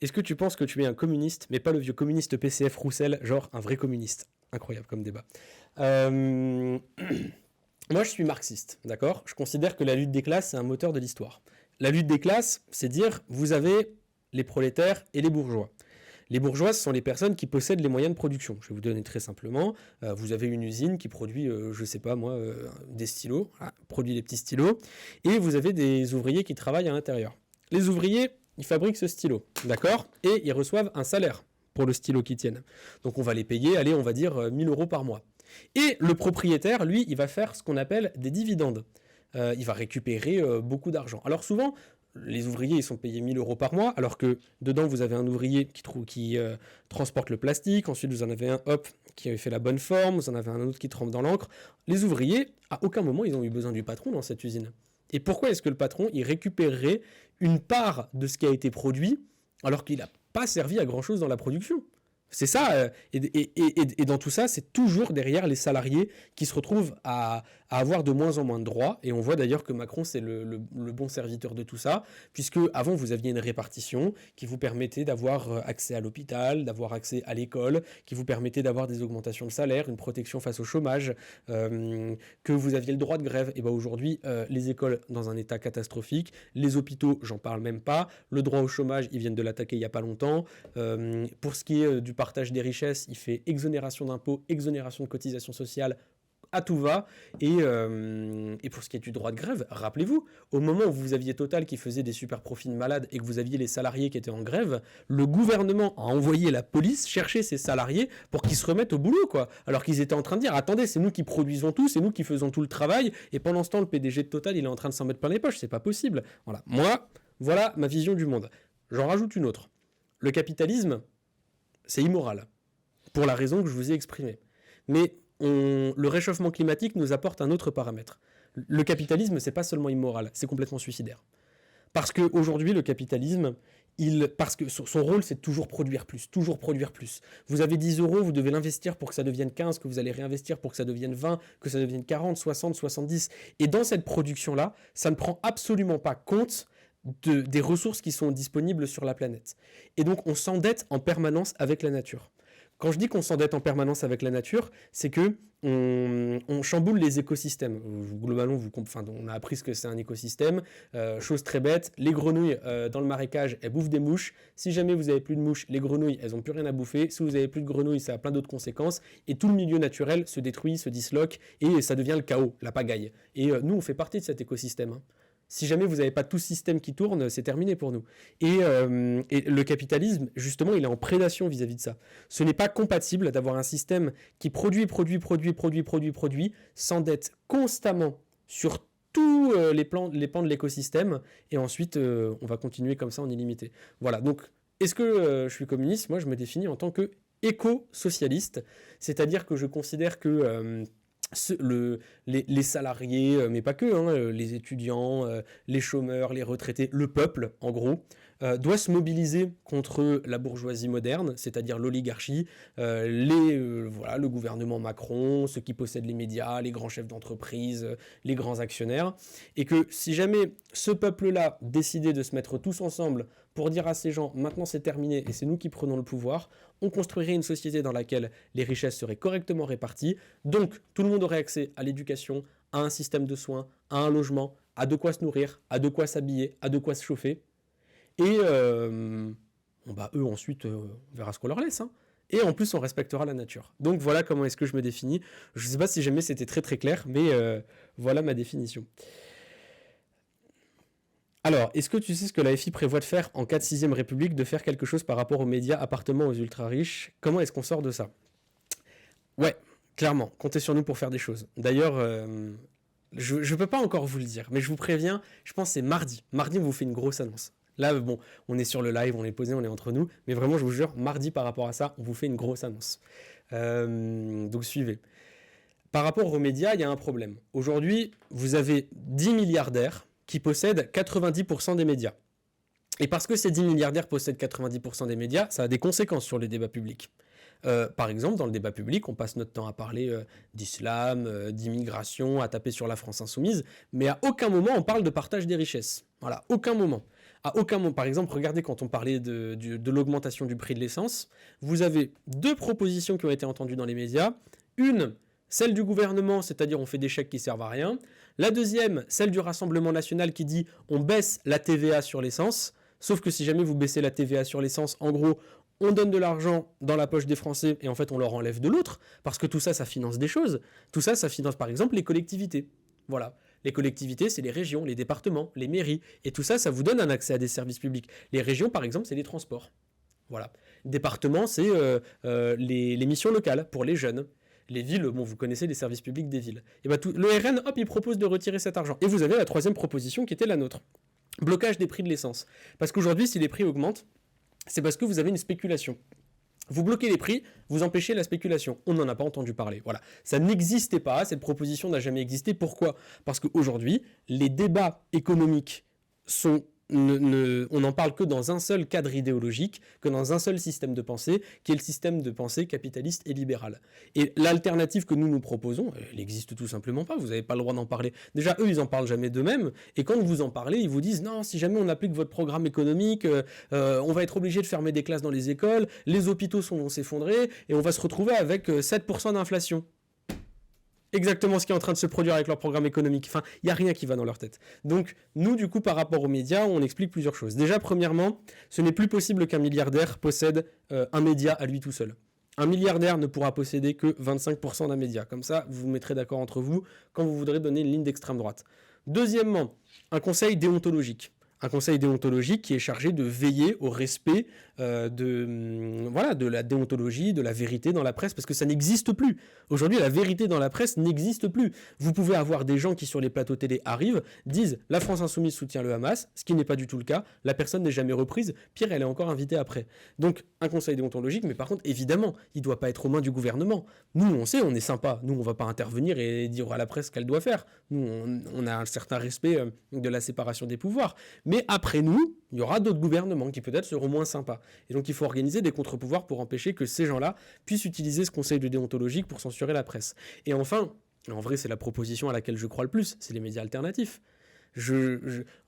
Est-ce que tu penses que tu es un communiste, mais pas le vieux communiste PCF Roussel, genre un vrai communiste ? Incroyable comme débat. Moi, je suis marxiste, d'accord ? Je considère que la lutte des classes, c'est un moteur de l'histoire. La lutte des classes, c'est dire, vous avez les prolétaires et les bourgeois. Les bourgeois, ce sont les personnes qui possèdent les moyens de production. Je vais vous donner très simplement. Vous avez une usine qui produit, je ne sais pas moi, des stylos, produit des petits stylos, et vous avez des ouvriers qui travaillent à l'intérieur. Les ouvriers, ils fabriquent ce stylo, d'accord? Et ils reçoivent un salaire pour le stylo qu'ils tiennent. Donc on va les payer, allez, on va dire 1 000 € par mois. Et le propriétaire, lui, il va faire ce qu'on appelle des dividendes. Il va récupérer beaucoup d'argent. Alors souvent, les ouvriers, ils sont payés 1 000 € par mois, alors que dedans, vous avez un ouvrier qui transporte le plastique, ensuite vous en avez un, qui avait fait la bonne forme, vous en avez un autre qui trempe dans l'encre. Les ouvriers, à aucun moment, ils ont eu besoin du patron dans cette usine. Et pourquoi est-ce que le patron, il récupérerait une part de ce qui a été produit, alors qu'il n'a pas servi à grand-chose dans la production? C'est ça, et dans tout ça, c'est toujours derrière les salariés qui se retrouvent à avoir de moins en moins de droits. Et on voit d'ailleurs que Macron, c'est le bon serviteur de tout ça, puisque avant, vous aviez une répartition qui vous permettait d'avoir accès à l'hôpital, d'avoir accès à l'école, qui vous permettait d'avoir des augmentations de salaire, une protection face au chômage, que vous aviez le droit de grève. Et bien aujourd'hui, les écoles dans un état catastrophique, les hôpitaux, j'en parle même pas, le droit au chômage, ils viennent de l'attaquer il n'y a pas longtemps. Pour ce qui est du partage des richesses, il fait exonération d'impôts, exonération de cotisations sociales, à tout va. Et pour ce qui est du droit de grève, rappelez-vous, au moment où vous aviez Total qui faisait des super profits de malade et que vous aviez les salariés qui étaient en grève, le gouvernement a envoyé la police chercher ces salariés pour qu'ils se remettent au boulot, quoi. Alors qu'ils étaient en train de dire, attendez, c'est nous qui produisons tout, c'est nous qui faisons tout le travail, et pendant ce temps, le PDG de Total, il est en train de s'en mettre plein les poches, c'est pas possible. Voilà, moi, voilà ma vision du monde. J'en rajoute une autre. Le capitalisme, c'est immoral, pour la raison que je vous ai exprimée. Mais le réchauffement climatique nous apporte un autre paramètre. Le capitalisme, c'est pas seulement immoral, c'est complètement suicidaire. Parce qu'aujourd'hui, le capitalisme, parce que son rôle, c'est de toujours produire plus, toujours produire plus. Vous avez 10 €, vous devez l'investir pour que ça devienne 15, que vous allez réinvestir pour que ça devienne 20, que ça devienne 40, 60, 70. Et dans cette production-là, ça ne prend absolument pas compte des ressources qui sont disponibles sur la planète. Et donc, on s'endette en permanence avec la nature. Quand je dis qu'on s'endette en permanence avec la nature, c'est que on chamboule les écosystèmes. Globalement, on a appris ce que c'est un écosystème. Chose très bête, les grenouilles dans le marécage, elles bouffent des mouches. Si jamais vous n'avez plus de mouches, les grenouilles, elles n'ont plus rien à bouffer. Si vous n'avez plus de grenouilles, ça a plein d'autres conséquences. Et tout le milieu naturel se détruit, se disloque, et ça devient le chaos, la pagaille. Et nous, on fait partie de cet écosystème, hein. Si jamais vous n'avez pas tout système qui tourne, c'est terminé pour nous. Et le capitalisme, justement, il est en prédation vis-à-vis de ça. Ce n'est pas compatible d'avoir un système qui produit, s'endette constamment sur tous les pans de l'écosystème, et ensuite, on va continuer comme ça en illimité. Voilà, donc, est-ce que je suis communiste? Moi, je me définis en tant que éco-socialiste, c'est-à-dire que je considère que les salariés, mais pas que, les étudiants, les chômeurs, les retraités, le peuple, en gros, doit se mobiliser contre la bourgeoisie moderne, c'est-à-dire l'oligarchie, le gouvernement Macron, ceux qui possèdent les médias, les grands chefs d'entreprise, les grands actionnaires, et que si jamais ce peuple-là décidait de se mettre tous ensemble pour dire à ces gens, maintenant c'est terminé et c'est nous qui prenons le pouvoir, on construirait une société dans laquelle les richesses seraient correctement réparties, donc tout le monde aurait accès à l'éducation, à un système de soins, à un logement, à de quoi se nourrir, à de quoi s'habiller, à de quoi se chauffer, et eux ensuite, on verra ce qu'on leur laisse, hein. Et en plus, on respectera la nature. Donc voilà comment est-ce que je me définis. Je ne sais pas si jamais c'était très très clair, mais voilà ma définition. Alors, est-ce que tu sais ce que la FI prévoit de faire en cas de 6ème République, de faire quelque chose par rapport aux médias appartenant aux ultra-riches? Comment est-ce qu'on sort de ça? Ouais, clairement, comptez sur nous pour faire des choses. D'ailleurs, je ne peux pas encore vous le dire, mais je vous préviens, je pense que c'est mardi. Mardi, on vous fait une grosse annonce. Là, bon, on est sur le live, on est posé, on est entre nous, mais vraiment, je vous jure, mardi, par rapport à ça, on vous fait une grosse annonce. Donc, suivez. Par rapport aux médias, il y a un problème. Aujourd'hui, vous avez 10 milliardaires qui possèdent 90% des médias. Et parce que ces 10 milliardaires possèdent 90% des médias, ça a des conséquences sur les débats publics. Par exemple, dans le débat public, on passe notre temps à parler d'islam, d'immigration, à taper sur la France insoumise, mais à aucun moment on parle de partage des richesses. Voilà, aucun moment. À aucun moment. Par exemple, regardez quand on parlait de l'augmentation du prix de l'essence, vous avez 2 propositions qui ont été entendues dans les médias. Une, celle du gouvernement, c'est-à-dire on fait des chèques qui servent à rien. La deuxième, celle du Rassemblement national qui dit on baisse la TVA sur l'essence, Sauf que si jamais vous baissez la TVA sur l'essence, en gros, on donne de l'argent dans la poche des Français et en fait on leur enlève de l'autre, parce que tout ça, ça finance des choses. Tout ça, ça finance par exemple les collectivités. Voilà. Les collectivités, c'est les régions, les départements, les mairies. Et tout ça, ça vous donne un accès à des services publics. Les régions, par exemple, c'est les transports. Voilà. Département, c'est les missions locales pour les jeunes. Les villes, bon, vous connaissez les services publics des villes. Et ben le RN, hop, il propose de retirer cet argent. Et vous avez la troisième proposition qui était la nôtre. Blocage des prix de l'essence. Parce qu'aujourd'hui, si les prix augmentent, c'est parce que vous avez une spéculation. Vous bloquez les prix, vous empêchez la spéculation. On n'en a pas entendu parler. Voilà. Ça n'existait pas, cette proposition n'a jamais existé. Pourquoi ? Parce qu'aujourd'hui, les débats économiques sont... on n'en parle que dans un seul cadre idéologique, que dans un seul système de pensée, qui est le système de pensée capitaliste et libéral. Et l'alternative que nous proposons, elle n'existe tout simplement pas, vous n'avez pas le droit d'en parler. Déjà, eux, ils n'en parlent jamais d'eux-mêmes, et quand vous en parlez, ils vous disent « Non, si jamais on applique votre programme économique, on va être obligé de fermer des classes dans les écoles, les hôpitaux vont s'effondrer, et on va se retrouver avec 7% d'inflation. » Exactement ce qui est en train de se produire avec leur programme économique. Enfin, il n'y a rien qui va dans leur tête. Donc, nous, du coup, par rapport aux médias, on explique plusieurs choses. Déjà, premièrement, ce n'est plus possible qu'un milliardaire possède un média à lui tout seul. Un milliardaire ne pourra posséder que 25% d'un média. Comme ça, vous vous mettrez d'accord entre vous quand vous voudrez donner une ligne d'extrême droite. Deuxièmement, un conseil déontologique. Un conseil déontologique qui est chargé de veiller au respect de la déontologie, de la vérité dans la presse, parce que ça n'existe plus. Aujourd'hui, la vérité dans la presse n'existe plus. Vous pouvez avoir des gens qui, sur les plateaux télé, arrivent, disent « La France Insoumise soutient le Hamas », ce qui n'est pas du tout le cas. La personne n'est jamais reprise. Pire, elle est encore invitée après. Donc, un conseil déontologique, mais par contre, évidemment, il ne doit pas être aux mains du gouvernement. Nous, on sait, on est sympa. Nous, on ne va pas intervenir et dire à la presse ce qu'elle doit faire. Nous, on a un certain respect de la séparation des pouvoirs. Mais après nous, il y aura d'autres gouvernements qui peut-être seront moins sympas. Et donc il faut organiser des contre-pouvoirs pour empêcher que ces gens-là puissent utiliser ce conseil de déontologique pour censurer la presse. Et enfin, en vrai c'est la proposition à laquelle je crois le plus, c'est les médias alternatifs.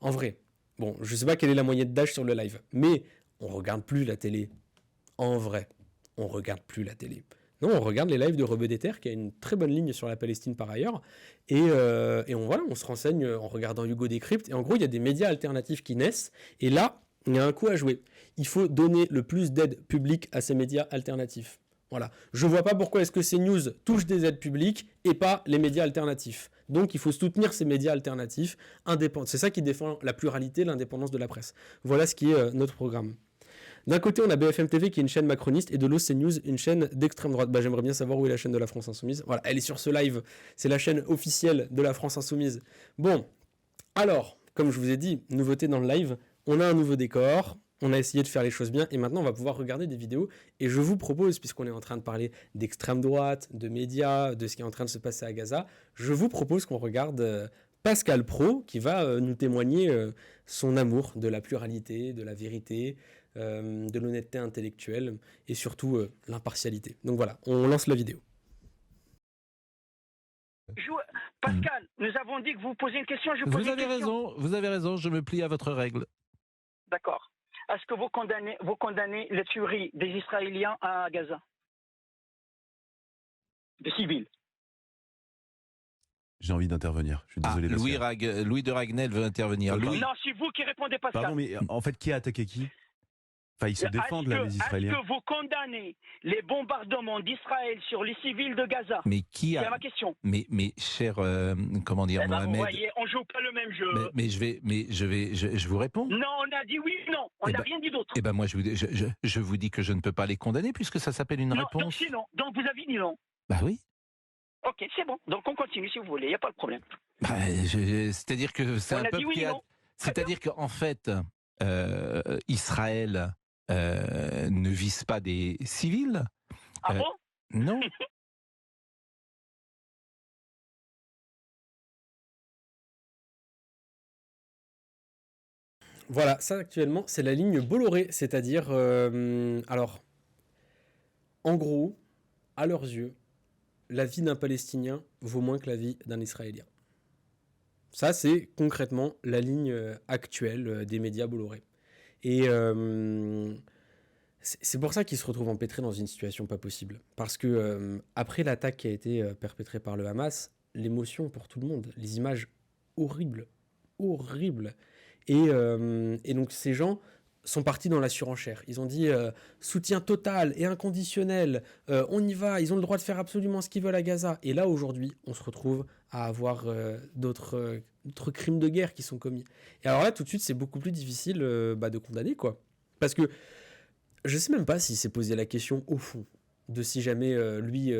En vrai, bon, je sais pas quelle est la moyenne d'âge sur le live, mais on regarde plus la télé. En vrai, on regarde plus la télé. Non, on regarde les lives de Rebeu des Terres, qui a une très bonne ligne sur la Palestine par ailleurs, et on se renseigne en regardant Hugo Décrypte, et en gros, il y a des médias alternatifs qui naissent, et là, il y a un coup à jouer. Il faut donner le plus d'aide publique à ces médias alternatifs. Voilà. Je vois pas pourquoi est-ce que CNews touche des aides publiques et pas les médias alternatifs. Donc il faut soutenir ces médias alternatifs indépendants. C'est ça qui défend la pluralité, l'indépendance de la presse. Voilà ce qui est notre programme. D'un côté, on a BFM TV qui est une chaîne macroniste et de l'autre, CNews, une chaîne d'extrême droite. J'aimerais bien savoir où est la chaîne de la France Insoumise. Voilà, elle est sur ce live. C'est la chaîne officielle de la France Insoumise. Bon, alors, comme je vous ai dit, nouveauté dans le live, on a un nouveau décor, on a essayé de faire les choses bien et maintenant on va pouvoir regarder des vidéos. Et je vous propose, puisqu'on est en train de parler d'extrême droite, de médias, de ce qui est en train de se passer à Gaza, je vous propose qu'on regarde Pascal Praud qui va nous témoigner son amour de la pluralité, de la vérité, de l'honnêteté intellectuelle et surtout l'impartialité. Donc voilà, on lance la vidéo. Pascal, nous avons dit que vous posez une question, je pose une question. Vous avez raison, je me plie à votre règle. D'accord. Est-ce que vous condamnez les tueries des Israéliens à Gaza? Des civils? J'ai envie d'intervenir. Je suis désolé. Louis de Ragnel veut intervenir. Non, c'est vous qui répondez, Pascal. Pardon, mais en fait, qui a attaqué qui? Enfin, ils se défendent, là, les Israéliens. Est-ce que vous condamnez les bombardements d'Israël sur les civils de Gaza? Mais qui a... C'est ma question. Mais cher, comment dire, Mohamed... Vous voyez, on joue pas le même jeu. Mais je vous réponds. Non, on a dit oui ou non. On n'a rien dit d'autre. Eh ben moi, je vous dis que je ne peux pas les condamner puisque ça s'appelle une réponse. Donc c'est non. Donc vous avez dit non. Bah oui. Ok, c'est bon. Donc on continue si vous voulez. Il n'y a pas de problème. C'est-à-dire que c'est un peuple qui a... C'est-à-dire qu'en fait, Israël ne vise pas des civils. Ah bon? Non. Voilà, ça actuellement, c'est la ligne Bolloré, c'est-à-dire, alors, en gros, à leurs yeux, la vie d'un Palestinien vaut moins que la vie d'un Israélien. Ça, c'est concrètement la ligne actuelle des médias Bolloré. Et c'est pour ça qu'ils se retrouvent empêtrés dans une situation pas possible. Parce que après l'attaque qui a été perpétrée par le Hamas, l'émotion pour tout le monde, les images horribles. Et donc ces gens sont partis dans la surenchère. Ils ont dit soutien total et inconditionnel, on y va, ils ont le droit de faire absolument ce qu'ils veulent à Gaza. Et là, aujourd'hui, on se retrouve à avoir d'autres crimes de guerre qui sont commis. Et alors là, tout de suite, c'est beaucoup plus difficile de condamner, quoi. Parce que je sais même pas s'il s'est posé la question, au fond, de si jamais lui...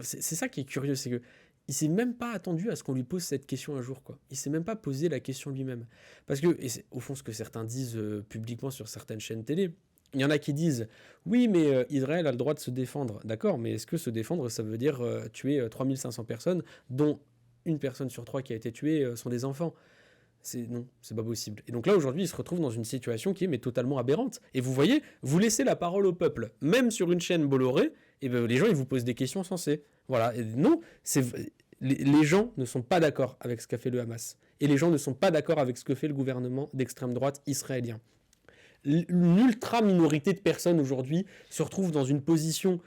c'est ça qui est curieux, c'est que il s'est même pas attendu à ce qu'on lui pose cette question un jour, quoi. Il s'est même pas posé la question lui-même. Parce que, et c'est au fond ce que certains disent publiquement sur certaines chaînes télé, il y en a qui disent « Oui, mais Israël a le droit de se défendre. » D'accord, mais est-ce que se défendre, ça veut dire tuer 3500 personnes, dont une personne sur 3 qui a été tuée sont des enfants ? Non, c'est pas possible. Et donc là, aujourd'hui, il se retrouve dans une situation qui est mais totalement aberrante. Et vous voyez, vous laissez la parole au peuple, même sur une chaîne Bolloré, et ben, les gens, ils vous posent des questions sensées. Voilà. Et non, les gens ne sont pas d'accord avec ce qu'a fait le Hamas. Et les gens ne sont pas d'accord avec ce que fait le gouvernement d'extrême droite israélien. Une ultra-minorité de personnes aujourd'hui se retrouvent dans une position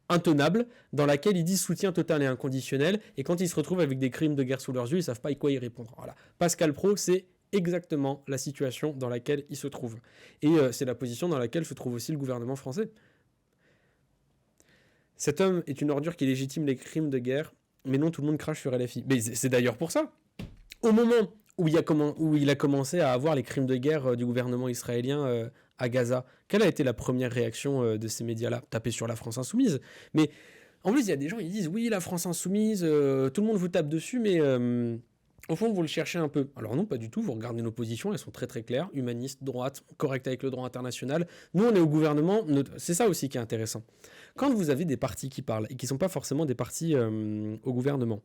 intenable, dans laquelle ils disent soutien total et inconditionnel, et quand ils se retrouvent avec des crimes de guerre sous leurs yeux, ils ne savent pas quoi y répondre. Voilà. Pascal Praud, c'est exactement la situation dans laquelle il se trouve. Et c'est la position dans laquelle se trouve aussi le gouvernement français. Cet homme est une ordure qui légitime les crimes de guerre, mais non tout le monde crache sur LFI. Mais c'est d'ailleurs pour ça. Au moment où il a commencé à avoir les crimes de guerre du gouvernement israélien à Gaza, quelle a été la première réaction de ces médias-là ? Taper sur la France Insoumise. Mais en plus, il y a des gens qui disent « Oui, la France Insoumise, tout le monde vous tape dessus, mais au fond, vous le cherchez un peu. » Alors non, pas du tout. Vous regardez nos positions, elles sont très très claires. Humanistes, droite, correctes avec le droit international. Nous, on est au gouvernement. C'est ça aussi qui est intéressant. Quand vous avez des partis qui parlent, et qui ne sont pas forcément des partis au gouvernement,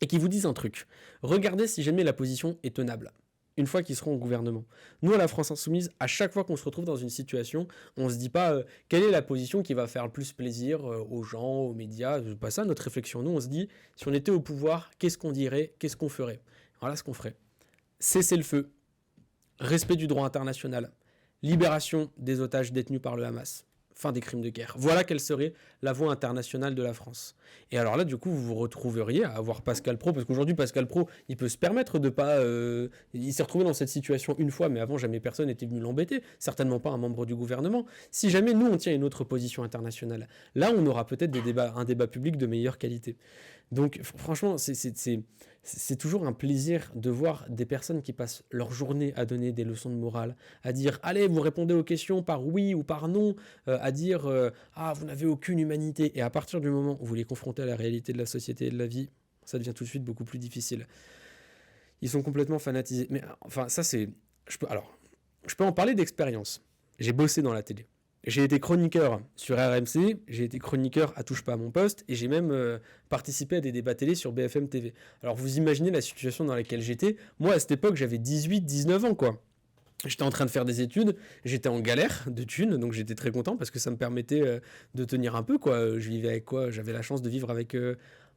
et qui vous disent un truc, regardez si jamais la position est tenable, une fois qu'ils seront au gouvernement. Nous, à la France Insoumise, à chaque fois qu'on se retrouve dans une situation, on ne se dit pas quelle est la position qui va faire le plus plaisir aux gens, aux médias. C'est pas ça notre réflexion. Nous, on se dit, si on était au pouvoir, qu'est-ce qu'on dirait, qu'est-ce qu'on ferait ? Voilà ce qu'on ferait. Cesser le feu, respect du droit international, libération des otages détenus par le Hamas, fin des crimes de guerre. Voilà quelle serait la voie internationale de la France. Et alors là, du coup, vous vous retrouveriez à avoir Pascal Praud, parce qu'aujourd'hui, Pascal Praud, il peut se permettre de pas... il s'est retrouvé dans cette situation une fois, mais avant, jamais personne n'était venu l'embêter, certainement pas un membre du gouvernement. Si jamais nous, on tient une autre position internationale, là, on aura peut-être un débat public de meilleure qualité. Donc, franchement, c'est toujours un plaisir de voir des personnes qui passent leur journée à donner des leçons de morale, à dire « Allez, vous répondez aux questions par oui ou par non », à dire « Ah, vous n'avez aucune humanité ». Et à partir du moment où vous les confrontez à la réalité de la société et de la vie, ça devient tout de suite beaucoup plus difficile. Ils sont complètement fanatisés. Mais enfin, ça c'est... Je peux en parler d'expérience. J'ai bossé dans la télé. J'ai été chroniqueur sur RMC, j'ai été chroniqueur à Touche pas à mon poste, et j'ai même participé à des débats télé sur BFM TV. Alors vous imaginez la situation dans laquelle j'étais. Moi, à cette époque, j'avais 18-19 ans, quoi. J'étais en train de faire des études, j'étais en galère de thunes, donc j'étais très content parce que ça me permettait de tenir un peu, quoi. Je vivais avec quoi ? J'avais la chance de vivre avec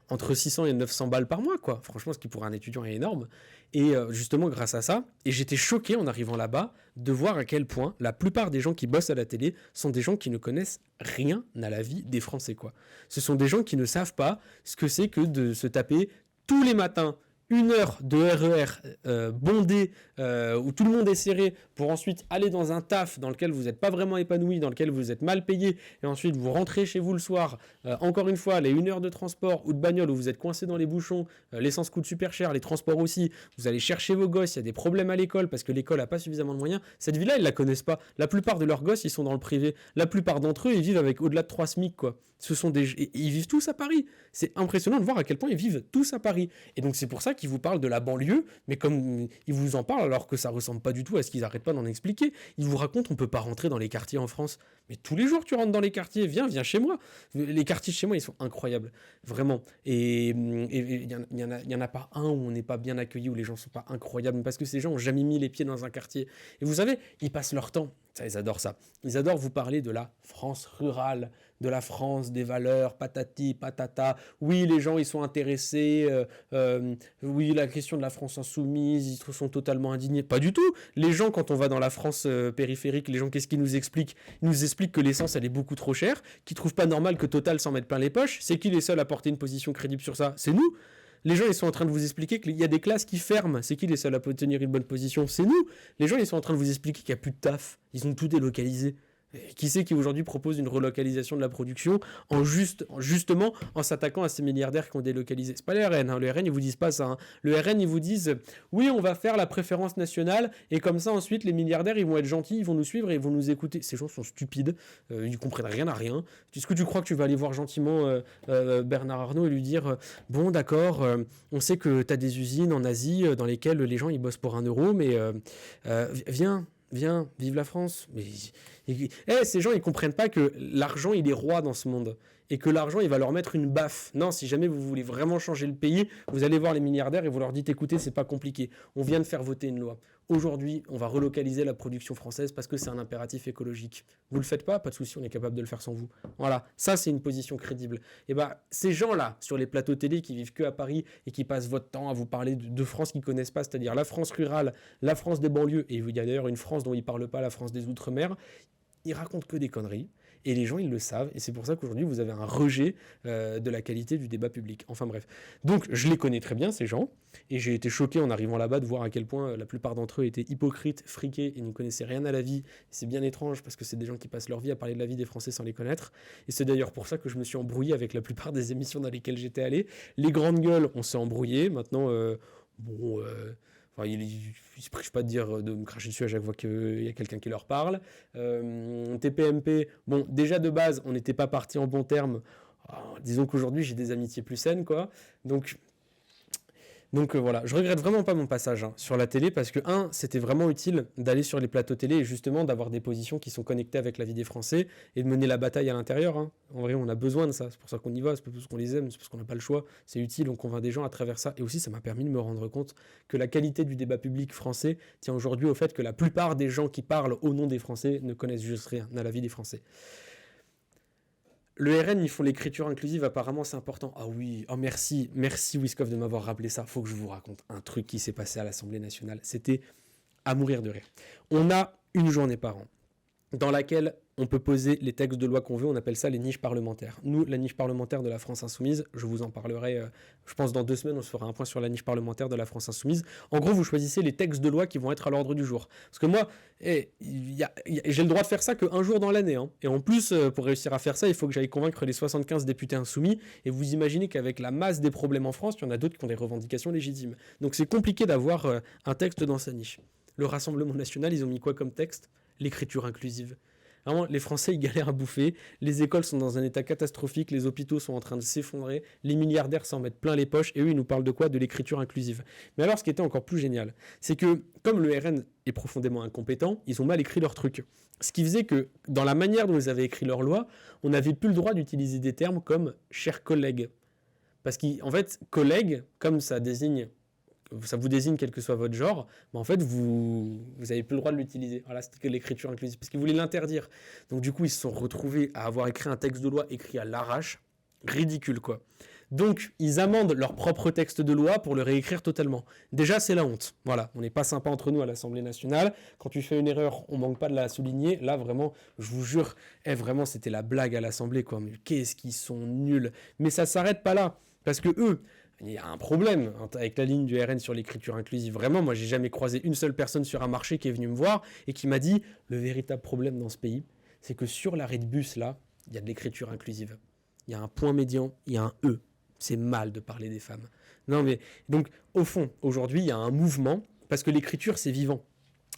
entre 600 et 900 balles par mois, quoi. Franchement, ce qui pour un étudiant est énorme. Et justement, grâce à ça, et j'étais choqué en arrivant là-bas de voir à quel point la plupart des gens qui bossent à la télé sont des gens qui ne connaissent rien à la vie des Français, quoi. Ce sont des gens qui ne savent pas ce que c'est que de se taper tous les matins 1 heure de RER bondé où tout le monde est serré pour ensuite aller dans un taf dans lequel vous n'êtes pas vraiment épanoui, dans lequel vous êtes mal payé, et ensuite vous rentrez chez vous le soir, encore une fois, les 1 heure de transport ou de bagnole où vous êtes coincé dans les bouchons, l'essence coûte super cher, les transports aussi, vous allez chercher vos gosses, il y a des problèmes à l'école parce que l'école n'a pas suffisamment de moyens. Cette vie-là, ils ne la connaissent pas. La plupart de leurs gosses, ils sont dans le privé. La plupart d'entre eux, ils vivent avec au-delà de 3 SMIC, quoi. Ils vivent tous à Paris. C'est impressionnant de voir à quel point ils vivent tous à Paris. Et donc c'est pour ça qu'ils vous parlent de la banlieue, mais comme ils vous en parlent alors que ça ressemble pas du tout à ce qu'ils arrêtent pas d'en expliquer. Ils vous racontent on peut pas rentrer dans les quartiers en France. Mais tous les jours tu rentres dans les quartiers, viens chez moi. Les quartiers chez moi ils sont incroyables, vraiment. Et il y en a pas un où on n'est pas bien accueilli, où les gens sont pas incroyables, parce que ces gens ont jamais mis les pieds dans un quartier. Et vous savez, ils passent leur temps, ça ils adorent ça. Ils adorent vous parler de la France rurale, de la France, des valeurs, patati, patata. Oui, les gens, ils sont intéressés. Oui, la question de la France insoumise, ils sont totalement indignés. Pas du tout. Les gens, quand on va dans la France périphérique, les gens, qu'est-ce qu'ils nous expliquent ? Ils nous expliquent que l'essence, elle est beaucoup trop chère, qu'ils trouvent pas normal que Total s'en mette plein les poches. C'est qui les seuls à porter une position crédible sur ça ? C'est nous. Les gens, ils sont en train de vous expliquer qu'il y a des classes qui ferment. C'est qui les seuls à tenir une bonne position? C'est nous. Les gens, ils sont en train de vous expliquer qu'il n'y a plus de taf. Ils ont tout délocalisé. Qui c'est qui aujourd'hui propose une relocalisation de la production justement en s'attaquant à ces milliardaires qui ont délocalisé? C'est pas le RN, hein. Le RN ils vous disent pas ça, hein. Le RN ils vous disent oui on va faire la préférence nationale et comme ça ensuite les milliardaires ils vont être gentils, ils vont nous suivre et ils vont nous écouter. Ces gens sont stupides, ils comprennent rien à rien. Est-ce que tu crois que tu vas aller voir gentiment Bernard Arnault et lui dire bon d'accord, on sait que tu as des usines en Asie dans lesquelles les gens ils bossent pour 1 euro mais viens, vive la France. Mais ces gens, ils comprennent pas que l'argent, il est roi dans ce monde. Et que l'argent, il va leur mettre une baffe. Non, si jamais vous voulez vraiment changer le pays, vous allez voir les milliardaires et vous leur dites, écoutez, c'est pas compliqué. On vient de faire voter une loi. Aujourd'hui, on va relocaliser la production française parce que c'est un impératif écologique. Vous le faites pas de souci, on est capable de le faire sans vous. Voilà, ça c'est une position crédible. Et ces gens-là, sur les plateaux télé qui vivent que à Paris et qui passent votre temps à vous parler de France qu'ils connaissent pas, c'est-à-dire la France rurale, la France des banlieues, et il y a d'ailleurs une France dont ils parlent pas, la France des Outre-mer, ils racontent que des conneries. Et les gens, ils le savent. Et c'est pour ça qu'aujourd'hui, vous avez un rejet de la qualité du débat public. Enfin bref. Donc, je les connais très bien, ces gens. Et j'ai été choqué en arrivant là-bas de voir à quel point la plupart d'entre eux étaient hypocrites, friqués et n'y connaissaient rien à la vie. Et c'est bien étrange parce que c'est des gens qui passent leur vie à parler de la vie des Français sans les connaître. Et c'est d'ailleurs pour ça que je me suis embrouillé avec la plupart des émissions dans lesquelles j'étais allé. Les grandes gueules, on s'est embrouillé. Maintenant, il ne se prive pas de me cracher dessus à chaque fois qu'il y a quelqu'un qui leur parle. TPMP, bon, déjà de base, on n'était pas partis en bons termes. Disons qu'aujourd'hui, j'ai des amitiés plus saines, quoi. Donc voilà, je regrette vraiment pas mon passage sur la télé parce que, c'était vraiment utile d'aller sur les plateaux télé et justement d'avoir des positions qui sont connectées avec la vie des Français et de mener la bataille à l'intérieur. En vrai, on a besoin de ça, c'est pour ça qu'on y va, c'est pas parce qu'on les aime, c'est parce qu'on n'a pas le choix, c'est utile, on convainc des gens à travers ça. Et aussi, ça m'a permis de me rendre compte que la qualité du débat public français tient aujourd'hui au fait que la plupart des gens qui parlent au nom des Français ne connaissent juste rien à la vie des Français. Le RN, ils font l'écriture inclusive, apparemment c'est important. Ah oui, merci Wiskov de m'avoir rappelé ça. Faut que je vous raconte un truc qui s'est passé à l'Assemblée nationale. C'était à mourir de rire. On a une journée par an dans laquelle on peut poser les textes de loi qu'on veut, on appelle ça les niches parlementaires. Nous, la niche parlementaire de la France Insoumise, je vous en parlerai, je pense dans 2 semaines, on se fera un point sur la niche parlementaire de la France Insoumise. En gros, vous choisissez les textes de loi qui vont être à l'ordre du jour. Parce que moi, j'ai le droit de faire ça qu'un jour dans l'année. Et en plus, pour réussir à faire ça, il faut que j'aille convaincre les 75 députés insoumis. Et vous imaginez qu'avec la masse des problèmes en France, il y en a d'autres qui ont des revendications légitimes. Donc c'est compliqué d'avoir un texte dans sa niche. Le Rassemblement national, ils ont mis quoi comme texte? L'écriture inclusive. Vraiment, les Français, ils galèrent à bouffer, les écoles sont dans un état catastrophique, les hôpitaux sont en train de s'effondrer, les milliardaires s'en mettent plein les poches, et eux, ils nous parlent de quoi? De l'écriture inclusive. Mais alors, ce qui était encore plus génial, c'est que, comme le RN est profondément incompétent, ils ont mal écrit leur truc. Ce qui faisait que, dans la manière dont ils avaient écrit leur loi, on n'avait plus le droit d'utiliser des termes comme « chers collègues ». Parce qu'en fait, collègue, comme ça vous désigne quel que soit votre genre, mais en fait, vous avez plus le droit de l'utiliser. Voilà, c'était que l'écriture inclusive, parce qu'ils voulaient l'interdire. Donc du coup, ils se sont retrouvés à avoir écrit un texte de loi écrit à l'arrache. Ridicule, quoi. Donc, ils amendent leur propre texte de loi pour le réécrire totalement. Déjà, c'est la honte. Voilà, on n'est pas sympa entre nous à l'Assemblée nationale. Quand tu fais une erreur, on manque pas de la souligner. Là, vraiment, je vous jure, vraiment, c'était la blague à l'Assemblée, quoi. Mais qu'est-ce qu'ils sont nuls. Mais ça s'arrête pas là, parce que eux, il y a un problème avec la ligne du RN sur l'écriture inclusive. Vraiment, moi, j'ai jamais croisé une seule personne sur un marché qui est venue me voir et qui m'a dit le véritable problème dans ce pays, c'est que sur l'arrêt de bus, là, il y a de l'écriture inclusive. Il y a un point médian, il y a un E. C'est mal de parler des femmes. Non, mais donc, au fond, aujourd'hui, il y a un mouvement parce que l'écriture, c'est vivant.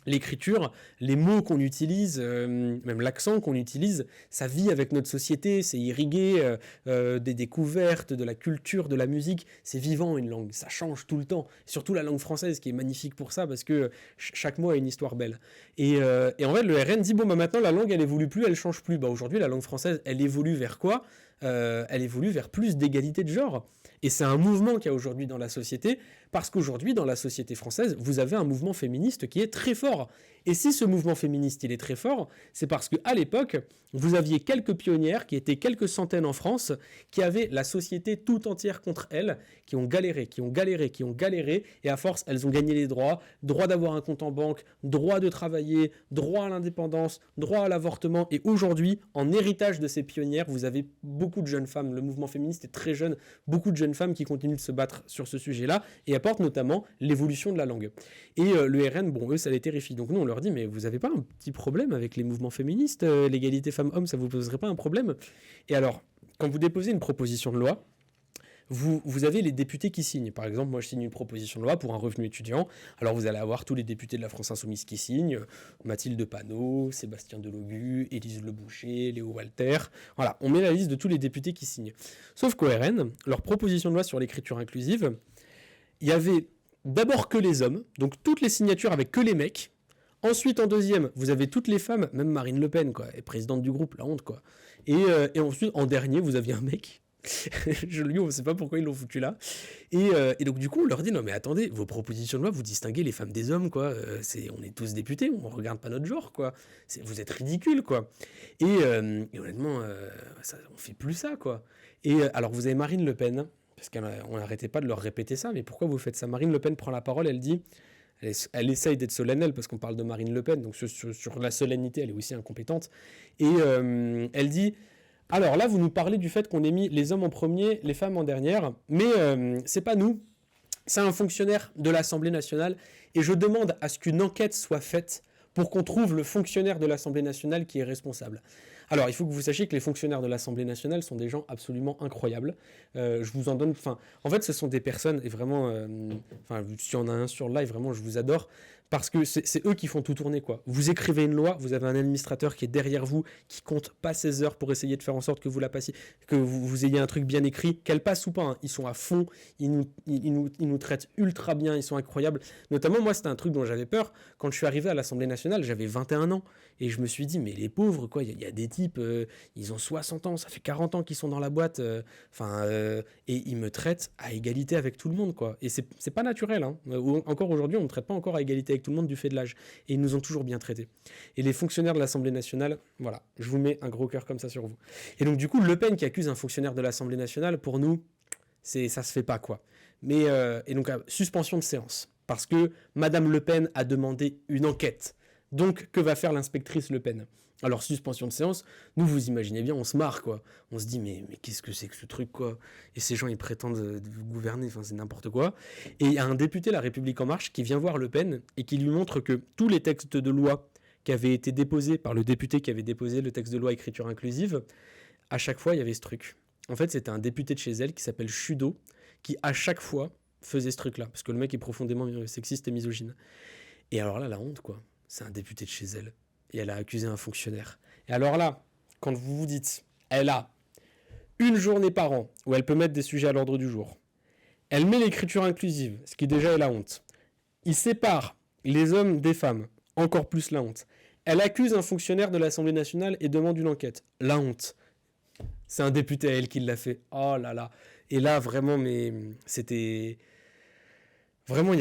L'écriture, les mots qu'on utilise, même l'accent qu'on utilise, ça vit avec notre société, c'est irrigué des découvertes, de la culture, de la musique. C'est vivant une langue, ça change tout le temps. Surtout la langue française qui est magnifique pour ça parce que chaque mot a une histoire belle. Et en fait, le RN dit bon, maintenant la langue elle évolue plus, elle change plus. Aujourd'hui, la langue française elle évolue vers quoi? Elle évolue vers plus d'égalité de genre. Et c'est un mouvement qu'il y a aujourd'hui dans la société, parce qu'aujourd'hui, dans la société française, vous avez un mouvement féministe qui est très fort. Et si ce mouvement féministe, il est très fort, c'est parce qu'à l'époque, vous aviez quelques pionnières, qui étaient quelques centaines en France, qui avaient la société tout entière contre elles, qui ont galéré, et à force, elles ont gagné les droits, droit d'avoir un compte en banque, droit de travailler, droit à l'indépendance, droit à l'avortement, et aujourd'hui, en héritage de ces pionnières, vous avez beaucoup de jeunes femmes, le mouvement féministe est très jeune, beaucoup de jeunes femmes qui continuent de se battre sur ce sujet-là et apportent notamment l'évolution de la langue. Et le RN, bon, eux, ça les terrifie. Donc nous, on leur dit, mais vous n'avez pas un petit problème avec les mouvements féministes, l'égalité femmes-hommes, ça vous poserait pas un problème? Et alors, quand vous déposez une proposition de loi, vous avez les députés qui signent. Par exemple, moi je signe une proposition de loi pour un revenu étudiant. Alors vous allez avoir tous les députés de la France Insoumise qui signent. Mathilde Panot, Sébastien Delogu, Élise Leboucher, Léo Walter. Voilà, on met la liste de tous les députés qui signent. Sauf qu'au RN, leur proposition de loi sur l'écriture inclusive, il y avait d'abord que les hommes, donc toutes les signatures avec que les mecs. Ensuite, en deuxième, vous avez toutes les femmes, même Marine Le Pen, quoi, est présidente du groupe, la honte, quoi. Et ensuite, en dernier, vous aviez un mec. Je lui dis, on ne sait pas pourquoi ils l'ont foutu là. Et donc, du coup, on leur dit, non, mais attendez, vos propositions de loi, vous distinguez les femmes des hommes, quoi. On est tous députés, on ne regarde pas notre genre, quoi. Vous êtes ridicules, quoi. Et honnêtement, on ne fait plus ça, quoi. Et alors, vous avez Marine Le Pen, parce qu'on n'arrêtait pas de leur répéter ça, mais pourquoi vous faites ça? Marine Le Pen prend la parole, elle dit... Elle essaye d'être solennelle parce qu'on parle de Marine Le Pen, donc sur la solennité, elle est aussi incompétente. Et elle dit, alors là, vous nous parlez du fait qu'on ait mis les hommes en premier, les femmes en dernière, mais c'est pas nous, c'est un fonctionnaire de l'Assemblée nationale, et je demande à ce qu'une enquête soit faite pour qu'on trouve le fonctionnaire de l'Assemblée nationale qui est responsable. Alors, il faut que vous sachiez que les fonctionnaires de l'Assemblée nationale sont des gens absolument incroyables. Je vous en donne... En fait, ce sont des personnes, et vraiment... s'il y en a un sur live, vraiment, je vous adore, parce que c'est eux qui font tout tourner, quoi. Vous écrivez une loi, vous avez un administrateur qui est derrière vous, qui compte pas ses heures pour essayer de faire en sorte que vous la passiez, que vous ayez un truc bien écrit, qu'elle passe ou pas, hein. Ils sont à fond, ils nous traitent ultra bien, ils sont incroyables. Notamment, moi, c'était un truc dont j'avais peur. Quand je suis arrivé à l'Assemblée nationale, j'avais 21 ans, et je me suis dit, mais les pauvres, quoi, il y a des types, ils ont 60 ans, ça fait 40 ans qu'ils sont dans la boîte, et ils me traitent à égalité avec tout le monde, quoi. Et c'est pas naturel, hein. Encore aujourd'hui, on ne traite pas encore à égalité avec tout le monde du fait de l'âge. Et ils nous ont toujours bien traités. Et les fonctionnaires de l'Assemblée nationale, voilà, je vous mets un gros cœur comme ça sur vous. Et donc du coup, Le Pen qui accuse un fonctionnaire de l'Assemblée nationale, pour nous, ça se fait pas, quoi. Mais, et donc, suspension de séance. Parce que Madame Le Pen a demandé une enquête. Donc, que va faire l'inspectrice Le Pen? Alors, suspension de séance, nous, vous imaginez bien, on se marre, quoi. On se dit, mais qu'est-ce que c'est que ce truc, quoi? Et ces gens, ils prétendent gouverner, enfin, c'est n'importe quoi. Et il y a un député La République En Marche qui vient voir Le Pen et qui lui montre que tous les textes de loi qui avaient été déposés par le député qui avait déposé le texte de loi écriture inclusive, à chaque fois, il y avait ce truc. En fait, c'était un député de chez elle qui s'appelle Chudo, qui, à chaque fois, faisait ce truc-là, parce que le mec est profondément sexiste et misogyne. Et alors là, la honte, quoi. C'est un député de chez elle. Et elle a accusé un fonctionnaire. Et alors là, quand vous vous dites, elle a une journée par an où elle peut mettre des sujets à l'ordre du jour. Elle met l'écriture inclusive, ce qui déjà est la honte. Il sépare les hommes des femmes, encore plus la honte. Elle accuse un fonctionnaire de l'Assemblée nationale et demande une enquête. La honte. C'est un député à elle qui l'a fait. Oh là là. Et là, vraiment, mais c'était... Vraiment,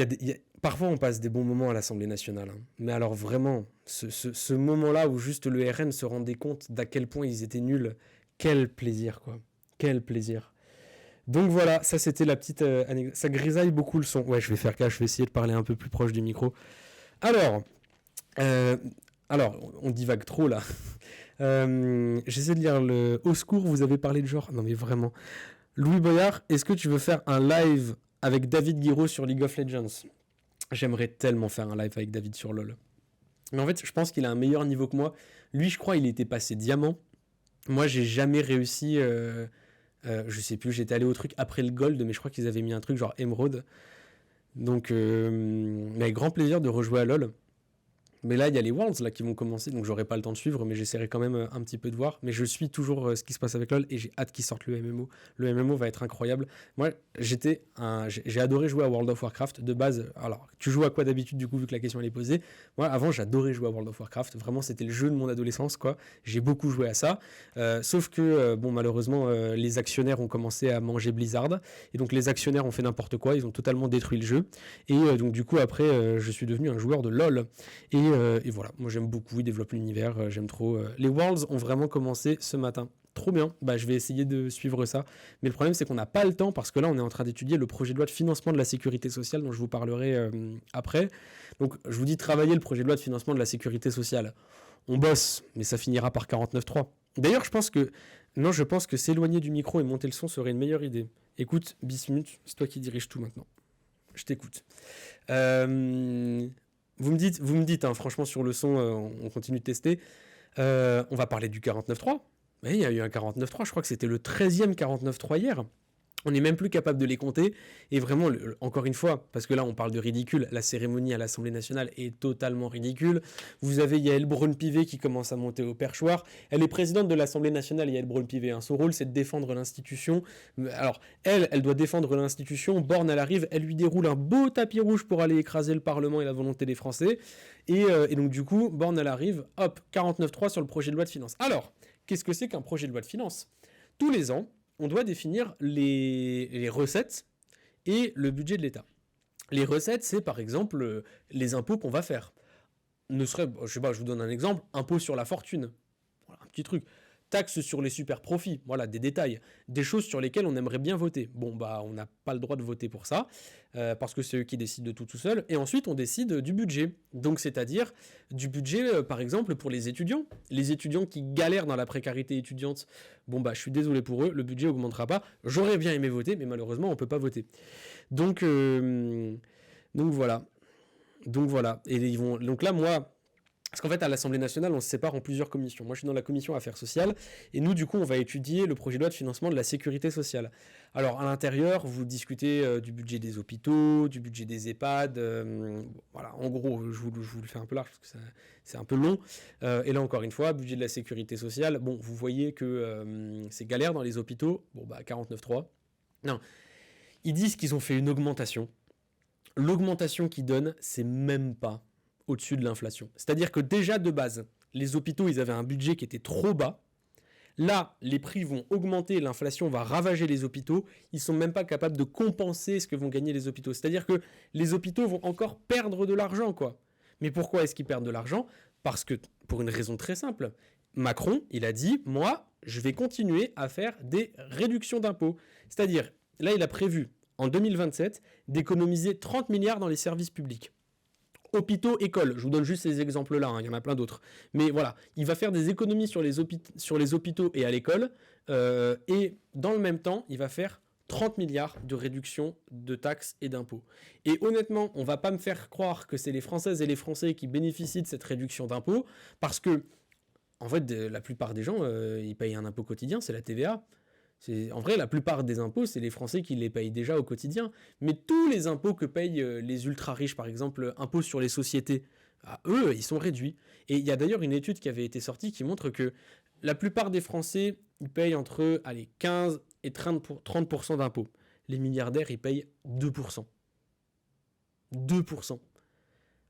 parfois, on passe des bons moments à l'Assemblée nationale. Hein. Mais alors, vraiment, ce moment-là où juste le RN se rendait compte d'à quel point ils étaient nuls, quel plaisir, quoi. Quel plaisir. Donc voilà, ça, c'était la petite anecdote. Ça grisaille beaucoup le son. Ouais, je vais faire cas, je vais essayer de parler un peu plus proche du micro. Alors, on divague trop, là. J'essaie de lire le... Au secours, vous avez parlé de genre. Non, mais vraiment. Louis Boyard, est-ce que tu veux faire un live avec David Guiraud sur League of Legends? J'aimerais tellement faire un live avec David sur LoL. Mais en fait, je pense qu'il a un meilleur niveau que moi. Lui, je crois, il était passé diamant. Moi, j'ai jamais réussi... je sais plus, j'étais allé au truc après le gold, mais je crois qu'ils avaient mis un truc genre émeraude. Donc, mais avec grand plaisir de rejouer à LoL. Mais là, il y a les Worlds là, qui vont commencer, donc j'aurai pas le temps de suivre, mais j'essaierai quand même un petit peu de voir. Mais je suis toujours ce qui se passe avec LoL et j'ai hâte qu'ils sortent le MMO. Le MMO va être incroyable. Moi, j'ai adoré jouer à World of Warcraft de base. Alors, tu joues à quoi d'habitude, du coup, vu que la question elle est posée? Moi, avant, j'adorais jouer à World of Warcraft. Vraiment, c'était le jeu de mon adolescence, quoi. J'ai beaucoup joué à ça. Sauf que, malheureusement, les actionnaires ont commencé à manger Blizzard. Et donc, les actionnaires ont fait n'importe quoi. Ils ont totalement détruit le jeu. Et donc, du coup, après, je suis devenu un joueur de LoL. Et voilà, moi j'aime beaucoup, ils développent l'univers, j'aime trop. Les Worlds ont vraiment commencé ce matin. Trop bien, je vais essayer de suivre ça. Mais le problème c'est qu'on n'a pas le temps parce que là on est en train d'étudier le projet de loi de financement de la sécurité sociale dont je vous parlerai après. Donc je vous dis travailler le projet de loi de financement de la sécurité sociale. On bosse, mais ça finira par 49.3. D'ailleurs je pense que Non, je pense que s'éloigner du micro et monter le son serait une meilleure idée. Écoute, Bismuth, c'est toi qui dirige tout maintenant. Je t'écoute. Vous me dites hein, franchement, sur le son, on continue de tester. On va parler du 49.3. Oui, il y a eu un 49.3, je crois que c'était le 13e 49.3 hier. On n'est même plus capable de les compter. Et vraiment, encore une fois, parce que là, on parle de ridicule, la cérémonie à l'Assemblée nationale est totalement ridicule. Vous avez Yael Braun-Pivet qui commence à monter au perchoir. Elle est présidente de l'Assemblée nationale, Yael Braun-Pivet. Hein. Son rôle, c'est de défendre l'institution. Alors, elle doit défendre l'institution. Borne, elle arrive, elle lui déroule un beau tapis rouge pour aller écraser le Parlement et la volonté des Français. Et donc, du coup, Borne, elle arrive, hop, 49.3 sur le projet de loi de finances. Alors, qu'est-ce que c'est qu'un projet de loi de finances ? Tous les ans, on doit définir les recettes et le budget de l'État. Les recettes, c'est par exemple les impôts qu'on va faire. Je sais pas, je vous donne un exemple, impôt sur la fortune. Voilà, un petit truc. Taxe sur les super profits, voilà, des détails, des choses sur lesquelles on aimerait bien voter. Bon, bah, on n'a pas le droit de voter pour ça, parce que c'est eux qui décident de tout seul. Et ensuite, on décide du budget. Donc, c'est-à-dire du budget, par exemple, pour les étudiants. Les étudiants qui galèrent dans la précarité étudiante, bon, bah, je suis désolé pour eux, le budget augmentera pas. J'aurais bien aimé voter, mais malheureusement, on peut pas voter. Donc voilà. Donc là, moi... Parce qu'en fait, à l'Assemblée nationale, on se sépare en plusieurs commissions. Moi, je suis dans la commission Affaires sociales, et nous, du coup, on va étudier le projet de loi de financement de la sécurité sociale. Alors, à l'intérieur, vous discutez du budget des hôpitaux, du budget des EHPAD, voilà, en gros, je vous le fais un peu large, parce que c'est un peu long. Et là, encore une fois, budget de la sécurité sociale, bon, vous voyez que c'est galère dans les hôpitaux, bon, bah, 49.3. Non, ils disent qu'ils ont fait une augmentation. L'augmentation qu'ils donnent, c'est même pas au-dessus de l'inflation. C'est-à-dire que déjà de base, les hôpitaux, ils avaient un budget qui était trop bas. Là, les prix vont augmenter, l'inflation va ravager les hôpitaux. Ils sont même pas capables de compenser ce que vont gagner les hôpitaux. C'est-à-dire que les hôpitaux vont encore perdre de l'argent, quoi. Mais pourquoi est-ce qu'ils perdent de l'argent ? Parce que, pour une raison très simple, Macron, il a dit, moi, je vais continuer à faire des réductions d'impôts. C'est-à-dire, là, il a prévu, en 2027, d'économiser 30 milliards dans les services publics. Hôpitaux, écoles, je vous donne juste ces exemples-là, hein, il y en a plein d'autres. Mais voilà, il va faire des économies sur les hôpitaux et à l'école, et dans le même temps, il va faire 30 milliards de réduction de taxes et d'impôts. Et honnêtement, on va pas me faire croire que c'est les Françaises et les Français qui bénéficient de cette réduction d'impôts, parce que, en fait, la plupart des gens, ils payent un impôt quotidien, c'est la TVA. En vrai, la plupart des impôts, c'est les Français qui les payent déjà au quotidien. Mais tous les impôts que payent les ultra-riches, par exemple, impôts sur les sociétés, eux, ils sont réduits. Et il y a d'ailleurs une étude qui avait été sortie qui montre que la plupart des Français, ils payent entre 15 et 30% d'impôts. Les milliardaires, ils payent 2%. 2%.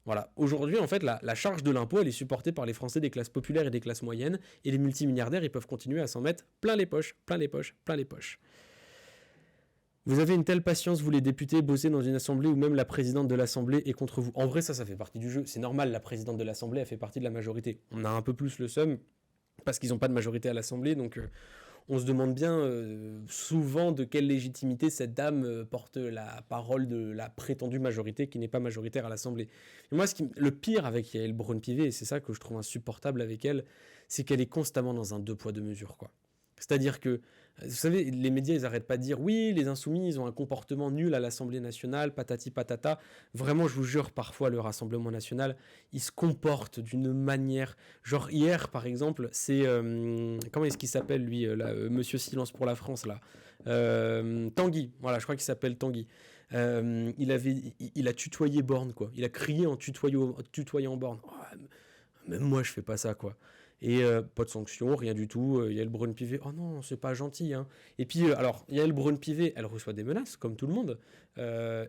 Voilà. Aujourd'hui, en fait, la charge de l'impôt, elle est supportée par les Français des classes populaires et des classes moyennes, et les multimilliardaires, ils peuvent continuer à s'en mettre plein les poches, plein les poches, plein les poches. Vous avez une telle patience, vous les députés, bosser dans une assemblée où même la présidente de l'assemblée est contre vous. En vrai, ça fait partie du jeu. C'est normal, la présidente de l'assemblée, elle fait partie de la majorité. On a un peu plus le seum, parce qu'ils n'ont pas de majorité à l'assemblée, donc... on se demande bien souvent de quelle légitimité cette dame porte la parole de la prétendue majorité qui n'est pas majoritaire à l'Assemblée. Et moi, le pire avec Yael Braun-Pivet, et c'est ça que je trouve insupportable avec elle, c'est qu'elle est constamment dans un deux poids deux mesures, quoi. C'est-à-dire que, vous savez, les médias, ils n'arrêtent pas de dire « Oui, les insoumis, ils ont un comportement nul à l'Assemblée nationale, patati patata ». Vraiment, je vous jure, parfois, le Rassemblement national, il se comporte d'une manière... Genre, hier, par exemple, c'est... comment est-ce qu'il s'appelle, lui, Monsieur Silence pour la France, là Tanguy, voilà, je crois qu'il s'appelle Tanguy. Il a tutoyé Borne, quoi. Il a crié en tutoyant Borne. Oh, même moi, je fais pas ça, quoi. Et pas de sanction, rien du tout. Yael Braun-Pivet, oh non, c'est pas gentil. Hein. Et puis, alors, Yael Braun-Pivet, elle reçoit des menaces, comme tout le monde.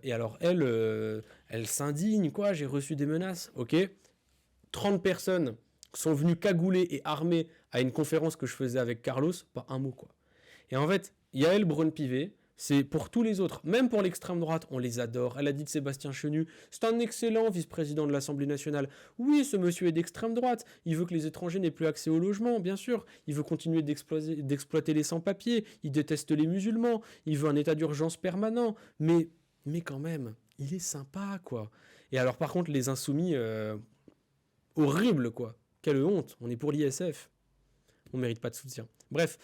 Et alors, elle s'indigne, quoi, j'ai reçu des menaces. Ok, 30 personnes sont venues cagoulées et armées à une conférence que je faisais avec Carlos, pas un mot, quoi. Et en fait, Yael Braun-Pivet, c'est pour tous les autres, même pour l'extrême droite, on les adore. Elle a dit de Sébastien Chenu, c'est un excellent vice-président de l'Assemblée nationale. Oui, ce monsieur est d'extrême droite, il veut que les étrangers n'aient plus accès au logement, bien sûr. Il veut continuer d'exploiter les sans-papiers, il déteste les musulmans, il veut un état d'urgence permanent. Mais quand même, il est sympa, quoi. Et alors par contre, les insoumis, horrible, quoi. Quelle honte, on est pour l'ISF. on mérite pas de soutien. Bref,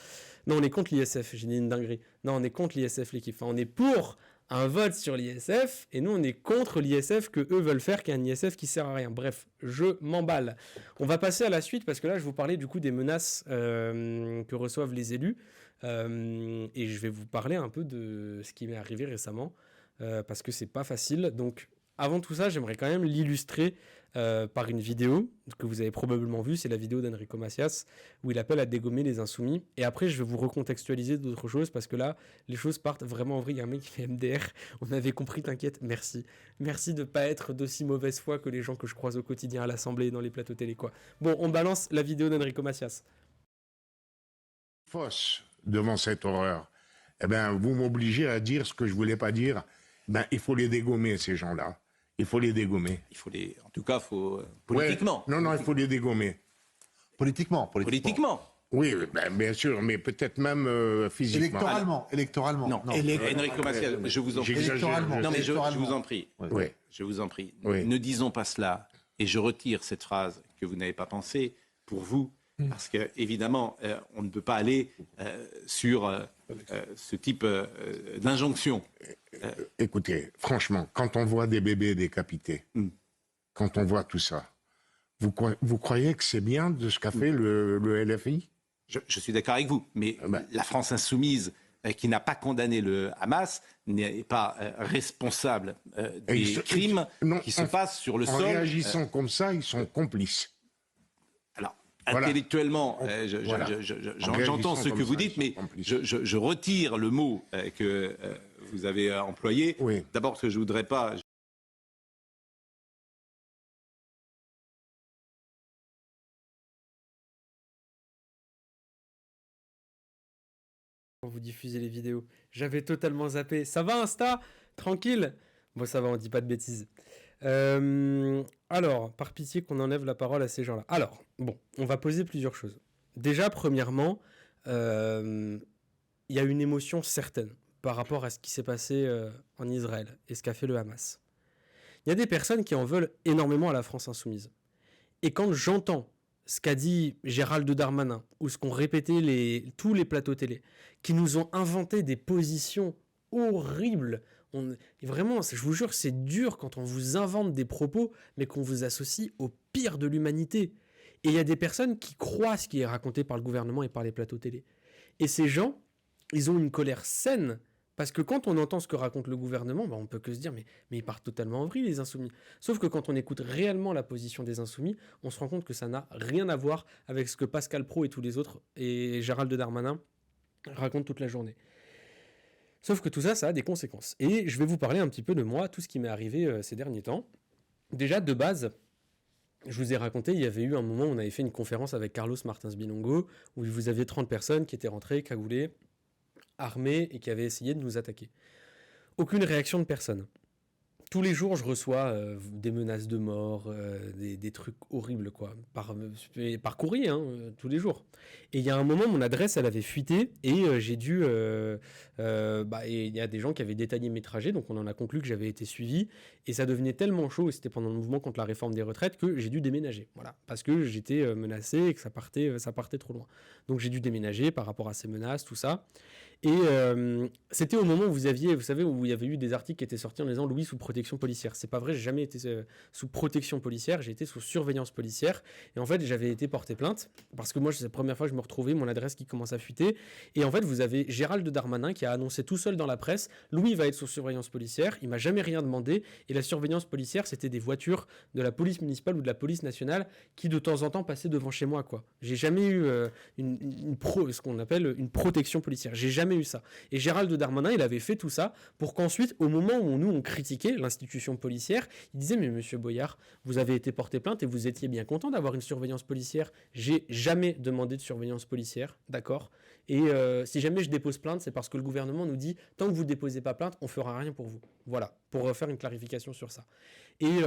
non, on est contre l'ISF, j'ai dit une dinguerie. Non, on est contre l'ISF, l'équipe. Enfin, on est pour un vote sur l'ISF, et nous, on est contre l'ISF que eux veulent faire, qui est un ISF qui sert à rien. Bref, je m'emballe. On va passer à la suite, parce que là, je vous parlais du coup des menaces que reçoivent les élus, et je vais vous parler un peu de ce qui m'est arrivé récemment, parce que c'est pas facile. Donc, avant tout ça, j'aimerais quand même l'illustrer par une vidéo que vous avez probablement vue, c'est la vidéo d'Enrico Macias où il appelle à dégommer les insoumis. Et après, je vais vous recontextualiser d'autres choses parce que là, les choses partent vraiment en vrille. Il y a un mec qui fait MDR, on avait compris, t'inquiète, merci. Merci de pas être d'aussi mauvaise foi que les gens que je croise au quotidien à l'Assemblée et dans les plateaux télé, quoi. Bon, on balance la vidéo d'Enrico Macias. Fausse devant cette horreur. Eh bien, vous m'obligez à dire ce que je voulais pas dire. Ben, il faut les dégommer, ces gens-là. Il faut les dégommer. En tout cas, politiquement. Ouais. Non, il faut les dégommer. Politiquement. Oui, ben, bien sûr, mais peut-être même physiquement. Électoralement. Non. Enrico Macias, je vous en prie. Électoralement. Mais je vous en prie. Oui. Je vous en prie. Oui. Ne disons pas cela. Et je retire cette phrase que vous n'avez pas pensée pour vous. Parce que, évidemment, on ne peut pas aller sur ce type d'injonction. Écoutez, franchement, quand on voit des bébés décapités, quand on voit tout ça, vous croyez que c'est bien de ce qu'a fait le LFI ? Je suis d'accord avec vous, mais la France insoumise, qui n'a pas condamné le Hamas, n'est pas responsable des crimes qui se passent sur le sol. En réagissant comme ça, ils sont complices. Alors, intellectuellement, j'entends ce que vous dites, mais je retire le mot que vous avez employé. Oui. D'abord, parce que je ne voudrais pas... Quand vous diffusez les vidéos, j'avais totalement zappé. Ça va, Insta ? Tranquille ? Bon, ça va, on dit pas de bêtises. Alors, par pitié qu'on enlève la parole à ces gens-là. Alors, bon, on va poser plusieurs choses. Déjà, premièrement, il y a une émotion certaine par rapport à ce qui s'est passé en Israël et ce qu'a fait le Hamas. Il y a des personnes qui en veulent énormément à la France insoumise. Et quand j'entends ce qu'a dit Gérald Darmanin, ou ce qu'ont répété tous les plateaux télé, qui nous ont inventé des positions horribles. Vraiment, je vous jure, c'est dur quand on vous invente des propos, mais qu'on vous associe au pire de l'humanité. Et il y a des personnes qui croient ce qui est raconté par le gouvernement et par les plateaux télé. Et ces gens, ils ont une colère saine, parce que quand on entend ce que raconte le gouvernement, on peut que se dire, mais ils partent totalement en vrille, les insoumis. Sauf que quand on écoute réellement la position des insoumis, on se rend compte que ça n'a rien à voir avec ce que Pascal Praud et tous les autres, et Gérald Darmanin, racontent toute la journée. Sauf que tout ça, ça a des conséquences. Et je vais vous parler un petit peu de moi, tout ce qui m'est arrivé ces derniers temps. Déjà, de base, je vous ai raconté, il y avait eu un moment où on avait fait une conférence avec Carlos Martins Bilongo, où vous aviez 30 personnes qui étaient rentrées, cagoulées, armées, et qui avaient essayé de nous attaquer. Aucune réaction de personne. Tous les jours, je reçois des menaces de mort, des trucs horribles, quoi, par courrier, tous les jours. Et il y a un moment, mon adresse, elle avait fuité, et j'ai dû... et il y a des gens qui avaient détaillé mes trajets, donc on en a conclu que j'avais été suivi, et ça devenait tellement chaud, et c'était pendant le mouvement contre la réforme des retraites, que j'ai dû déménager, voilà, parce que j'étais menacé, et que ça partait trop loin. Donc j'ai dû déménager par rapport à ces menaces, tout ça. Et c'était au moment où vous savez, où il y avait eu des articles qui étaient sortis en disant Louis sous protection policière. C'est pas vrai, j'ai jamais été sous protection policière, j'ai été sous surveillance policière. Et en fait, j'avais été porté plainte parce que moi, c'est la première fois que je me retrouvais, mon adresse qui commence à fuiter. Et en fait, vous avez Gérald Darmanin qui a annoncé tout seul dans la presse Louis va être sous surveillance policière. Il m'a jamais rien demandé. Et la surveillance policière, c'était des voitures de la police municipale ou de la police nationale qui de temps en temps passaient devant chez moi, quoi. J'ai jamais eu ce qu'on appelle une protection policière. J'ai jamais eu ça. Et Gérald Darmanin, il avait fait tout ça pour qu'ensuite, au moment où nous on critiquait l'institution policière, il disait mais monsieur Boyard, vous avez été porté plainte et vous étiez bien content d'avoir une surveillance policière. J'ai jamais demandé de surveillance policière, d'accord ? Et si jamais je dépose plainte, c'est parce que le gouvernement nous dit tant que vous déposez pas plainte, on fera rien pour vous. Voilà, pour faire une clarification sur ça. Et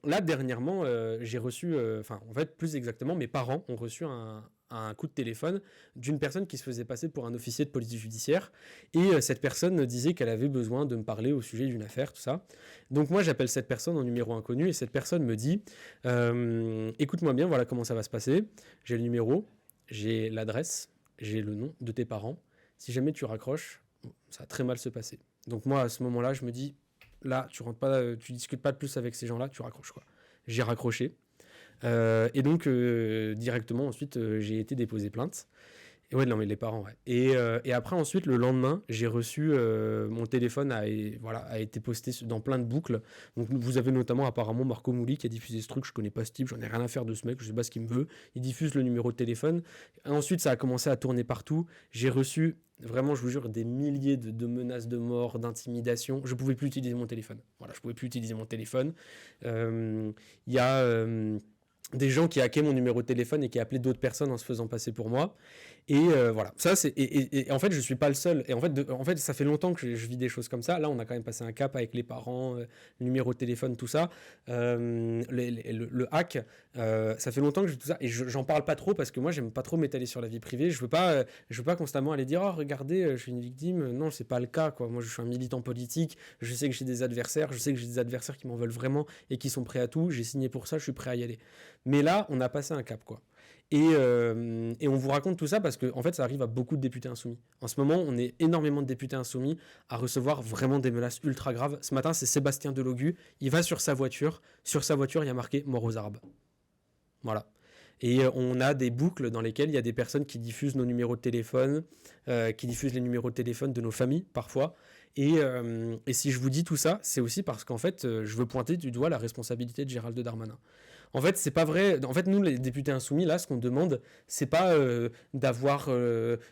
là dernièrement, j'ai reçu, en fait plus exactement, mes parents ont reçu un coup de téléphone d'une personne qui se faisait passer pour un officier de police judiciaire, et cette personne disait qu'elle avait besoin de me parler au sujet d'une affaire, tout ça. Donc moi j'appelle cette personne en numéro inconnu, et cette personne me dit écoute-moi bien, voilà comment ça va se passer, j'ai le numéro, j'ai l'adresse, j'ai le nom de tes parents. Si jamais tu raccroches, ça va très mal se passer. Donc moi, à ce moment-là, je me dis, là, tu rentres pas, tu discutes pas de plus avec ces gens-là, tu raccroches quoi. J'ai raccroché. Et donc, directement, ensuite, j'ai été déposer plainte. Et ouais, non, mais les parents, ouais. Et après, ensuite, le lendemain, j'ai reçu, mon téléphone a été posté dans plein de boucles. Donc, vous avez notamment apparemment Marco Mouli qui a diffusé ce truc. Je connais pas ce type, j'en ai rien à faire de ce mec, je sais pas ce qu'il me veut. Il diffuse le numéro de téléphone. Et ensuite, ça a commencé à tourner partout. J'ai reçu, vraiment, je vous jure, des milliers de menaces de mort, d'intimidation. Je pouvais plus utiliser mon téléphone. Voilà, je pouvais plus utiliser mon téléphone. Il y a des gens qui hackaient mon numéro de téléphone et qui appelaient d'autres personnes en se faisant passer pour moi. Et voilà, ça c'est et en fait je suis pas le seul. Et en fait ça fait longtemps que je vis des choses comme ça. Là on a quand même passé un cap avec les parents, le numéro de téléphone, tout ça. Le hack, ça fait longtemps que j'ai tout ça et j'en parle pas trop parce que moi j'aime pas trop m'étaler sur la vie privée. Je veux pas constamment aller dire oh regardez je suis une victime. Non c'est pas le cas quoi. Moi je suis un militant politique. Je sais que j'ai des adversaires. Je sais que j'ai des adversaires qui m'en veulent vraiment et qui sont prêts à tout. J'ai signé pour ça. Je suis prêt à y aller. Mais là on a passé un cap quoi. Et on vous raconte tout ça parce que en fait, ça arrive à beaucoup de députés insoumis. En ce moment, on est énormément de députés insoumis à recevoir vraiment des menaces ultra graves. Ce matin, c'est Sébastien Delogu. Il va sur sa voiture. Sur sa voiture, il y a marqué « Mort aux Arabes ». Voilà. Et on a des boucles dans lesquelles il y a des personnes qui diffusent nos numéros de téléphone, qui diffusent les numéros de téléphone de nos familles, parfois. Et si je vous dis tout ça, c'est aussi parce qu'en fait, je veux pointer du doigt la responsabilité de Gérald Darmanin. En fait, c'est pas vrai. En fait, nous, les députés insoumis, là, ce qu'on demande, c'est pas d'avoir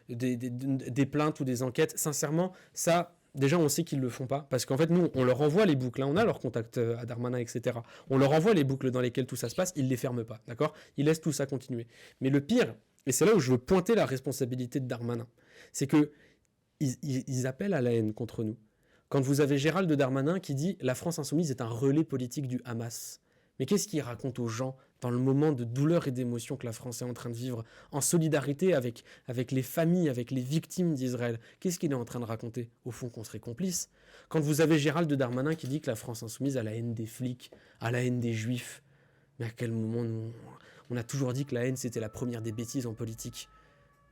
des plaintes ou des enquêtes. Sincèrement, ça, déjà, on sait qu'ils le font pas. Parce qu'en fait, nous, on leur envoie les boucles. Là, on a leur contact à Darmanin, etc. On leur envoie les boucles dans lesquelles tout ça se passe. Ils les ferment pas, d'accord ? Ils laissent tout ça continuer. Mais le pire, et c'est là où je veux pointer la responsabilité de Darmanin, c'est que ils appellent à la haine contre nous. Quand vous avez Gérald Darmanin qui dit « La France insoumise est un relais politique du Hamas ». Mais qu'est-ce qu'il raconte aux gens dans le moment de douleur et d'émotion que la France est en train de vivre, en solidarité avec les familles, avec les victimes d'Israël? Qu'est-ce qu'il est en train de raconter? Au fond, qu'on serait complice. Quand vous avez Gérald Darmanin qui dit que la France insoumise a la haine des flics, a la haine des juifs, mais à quel moment on a toujours dit que la haine c'était la première des bêtises en politique?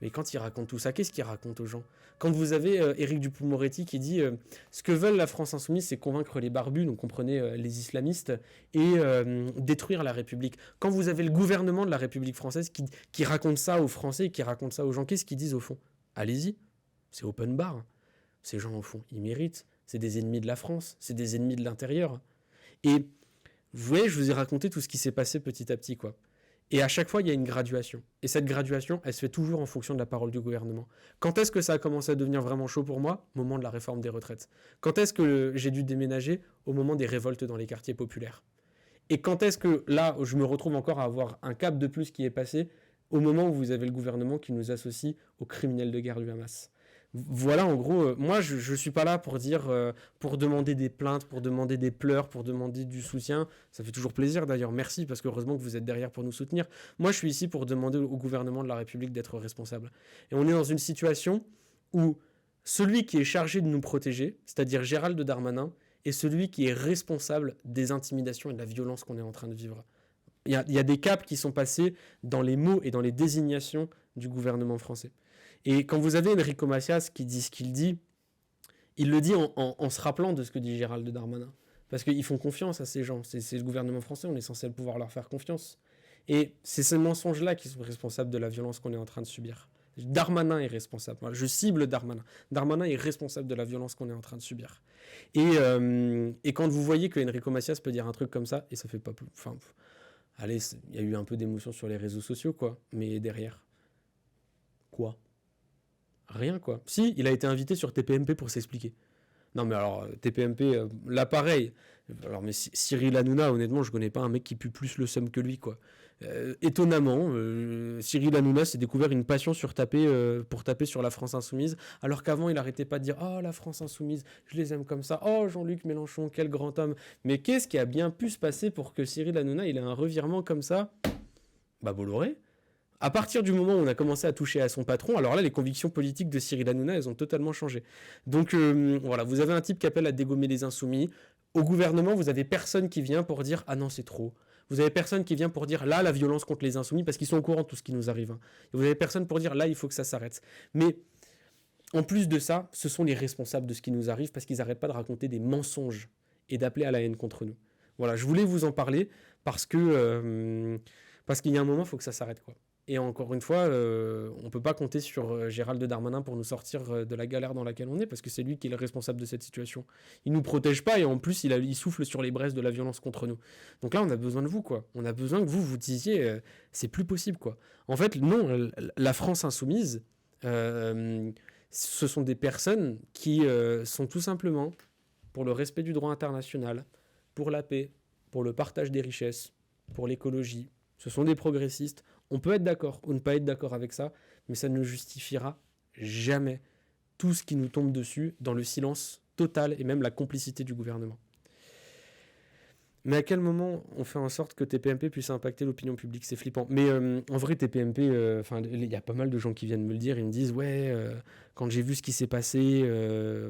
Mais quand il raconte tout ça, qu'est-ce qu'il raconte aux gens? Quand vous avez Éric Dupond-Moretti qui dit ce que veulent la France insoumise, c'est convaincre les barbus, donc comprenez les islamistes, et détruire la République. Quand vous avez le gouvernement de la République française qui raconte ça aux Français, qui raconte ça aux gens, qu'est-ce qu'ils disent au fond? Allez-y, c'est open bar. Ces gens au fond, ils méritent. C'est des ennemis de la France, c'est des ennemis de l'intérieur. Et vous voyez, je vous ai raconté tout ce qui s'est passé petit à petit, quoi. Et à chaque fois, il y a une graduation. Et cette graduation, elle se fait toujours en fonction de la parole du gouvernement. Quand est-ce que ça a commencé à devenir vraiment chaud pour moi? Au moment de la réforme des retraites. Quand est-ce que j'ai dû déménager? Au moment des révoltes dans les quartiers populaires. Et quand est-ce que là, je me retrouve encore à avoir un cap de plus qui est passé? Au moment où vous avez le gouvernement qui nous associe aux criminels de guerre du Hamas. Voilà, en gros, moi, je suis pas là pour dire, pour demander des plaintes, pour demander des pleurs, pour demander du soutien. Ça fait toujours plaisir, d'ailleurs. Merci, parce que heureusement que vous êtes derrière pour nous soutenir. Moi, je suis ici pour demander au gouvernement de la République d'être responsable. Et on est dans une situation où celui qui est chargé de nous protéger, c'est-à-dire Gérald Darmanin, est celui qui est responsable des intimidations et de la violence qu'on est en train de vivre. Il y a des caps qui sont passés dans les mots et dans les désignations du gouvernement français. Et quand vous avez Enrico Macias qui dit ce qu'il dit, il le dit en se rappelant de ce que dit Gérald Darmanin. Parce qu'ils font confiance à ces gens. C'est le gouvernement français, on est censé pouvoir leur faire confiance. Et c'est ces mensonges-là qui sont responsables de la violence qu'on est en train de subir. Darmanin est responsable. Voilà, je cible Darmanin. Darmanin est responsable de la violence qu'on est en train de subir. Et quand vous voyez que Enrico Macias peut dire un truc comme ça, et ça fait pas plus... Enfin, allez, il y a eu un peu d'émotion sur les réseaux sociaux, quoi. Mais derrière, quoi? Rien, quoi. Si, il a été invité sur TPMP pour s'expliquer. Non, mais alors, TPMP, là, pareil. Alors, mais Cyril Hanouna, honnêtement, je connais pas un mec qui pue plus le seum que lui, quoi. Étonnamment, Cyril Hanouna s'est découvert une passion pour taper sur la France insoumise, alors qu'avant, il arrêtait pas de dire « Oh, la France insoumise, je les aime comme ça. Oh, Jean-Luc Mélenchon, quel grand homme. » Mais qu'est-ce qui a bien pu se passer pour que Cyril Hanouna, il ait un revirement comme ça? Bah, Bolloré. À partir du moment où on a commencé à toucher à son patron, alors là, les convictions politiques de Cyril Hanouna, elles ont totalement changé. Donc voilà, vous avez un type qui appelle à dégommer les insoumis. Au gouvernement, vous avez personne qui vient pour dire « Ah non, c'est trop. Vous avez personne qui vient pour dire là la violence contre les insoumis parce qu'ils sont au courant de tout ce qui nous arrive. Hein. Et vous avez personne pour dire là il faut que ça s'arrête. Mais en plus de ça, ce sont les responsables de ce qui nous arrive parce qu'ils n'arrêtent pas de raconter des mensonges et d'appeler à la haine contre nous. Voilà, je voulais vous en parler parce qu'il y a un moment, il faut que ça s'arrête, quoi. Et encore une fois, on ne peut pas compter sur Gérald Darmanin pour nous sortir de la galère dans laquelle on est, parce que c'est lui qui est le responsable de cette situation. Il ne nous protège pas et en plus, il souffle sur les braises de la violence contre nous. Donc là, on a besoin de vous, quoi. On a besoin que vous disiez, c'est plus possible, quoi. En fait, non, la France insoumise, ce sont des personnes qui sont tout simplement pour le respect du droit international, pour la paix, pour le partage des richesses, pour l'écologie. Ce sont des progressistes. On peut être d'accord ou ne pas être d'accord avec ça, mais ça ne justifiera jamais tout ce qui nous tombe dessus dans le silence total et même la complicité du gouvernement. Mais à quel moment on fait en sorte que TPMP puisse impacter l'opinion publique? C'est flippant. Mais en vrai, TPMP, il y a pas mal de gens qui viennent me le dire. Ils me disent, ouais, quand j'ai vu ce qui s'est passé,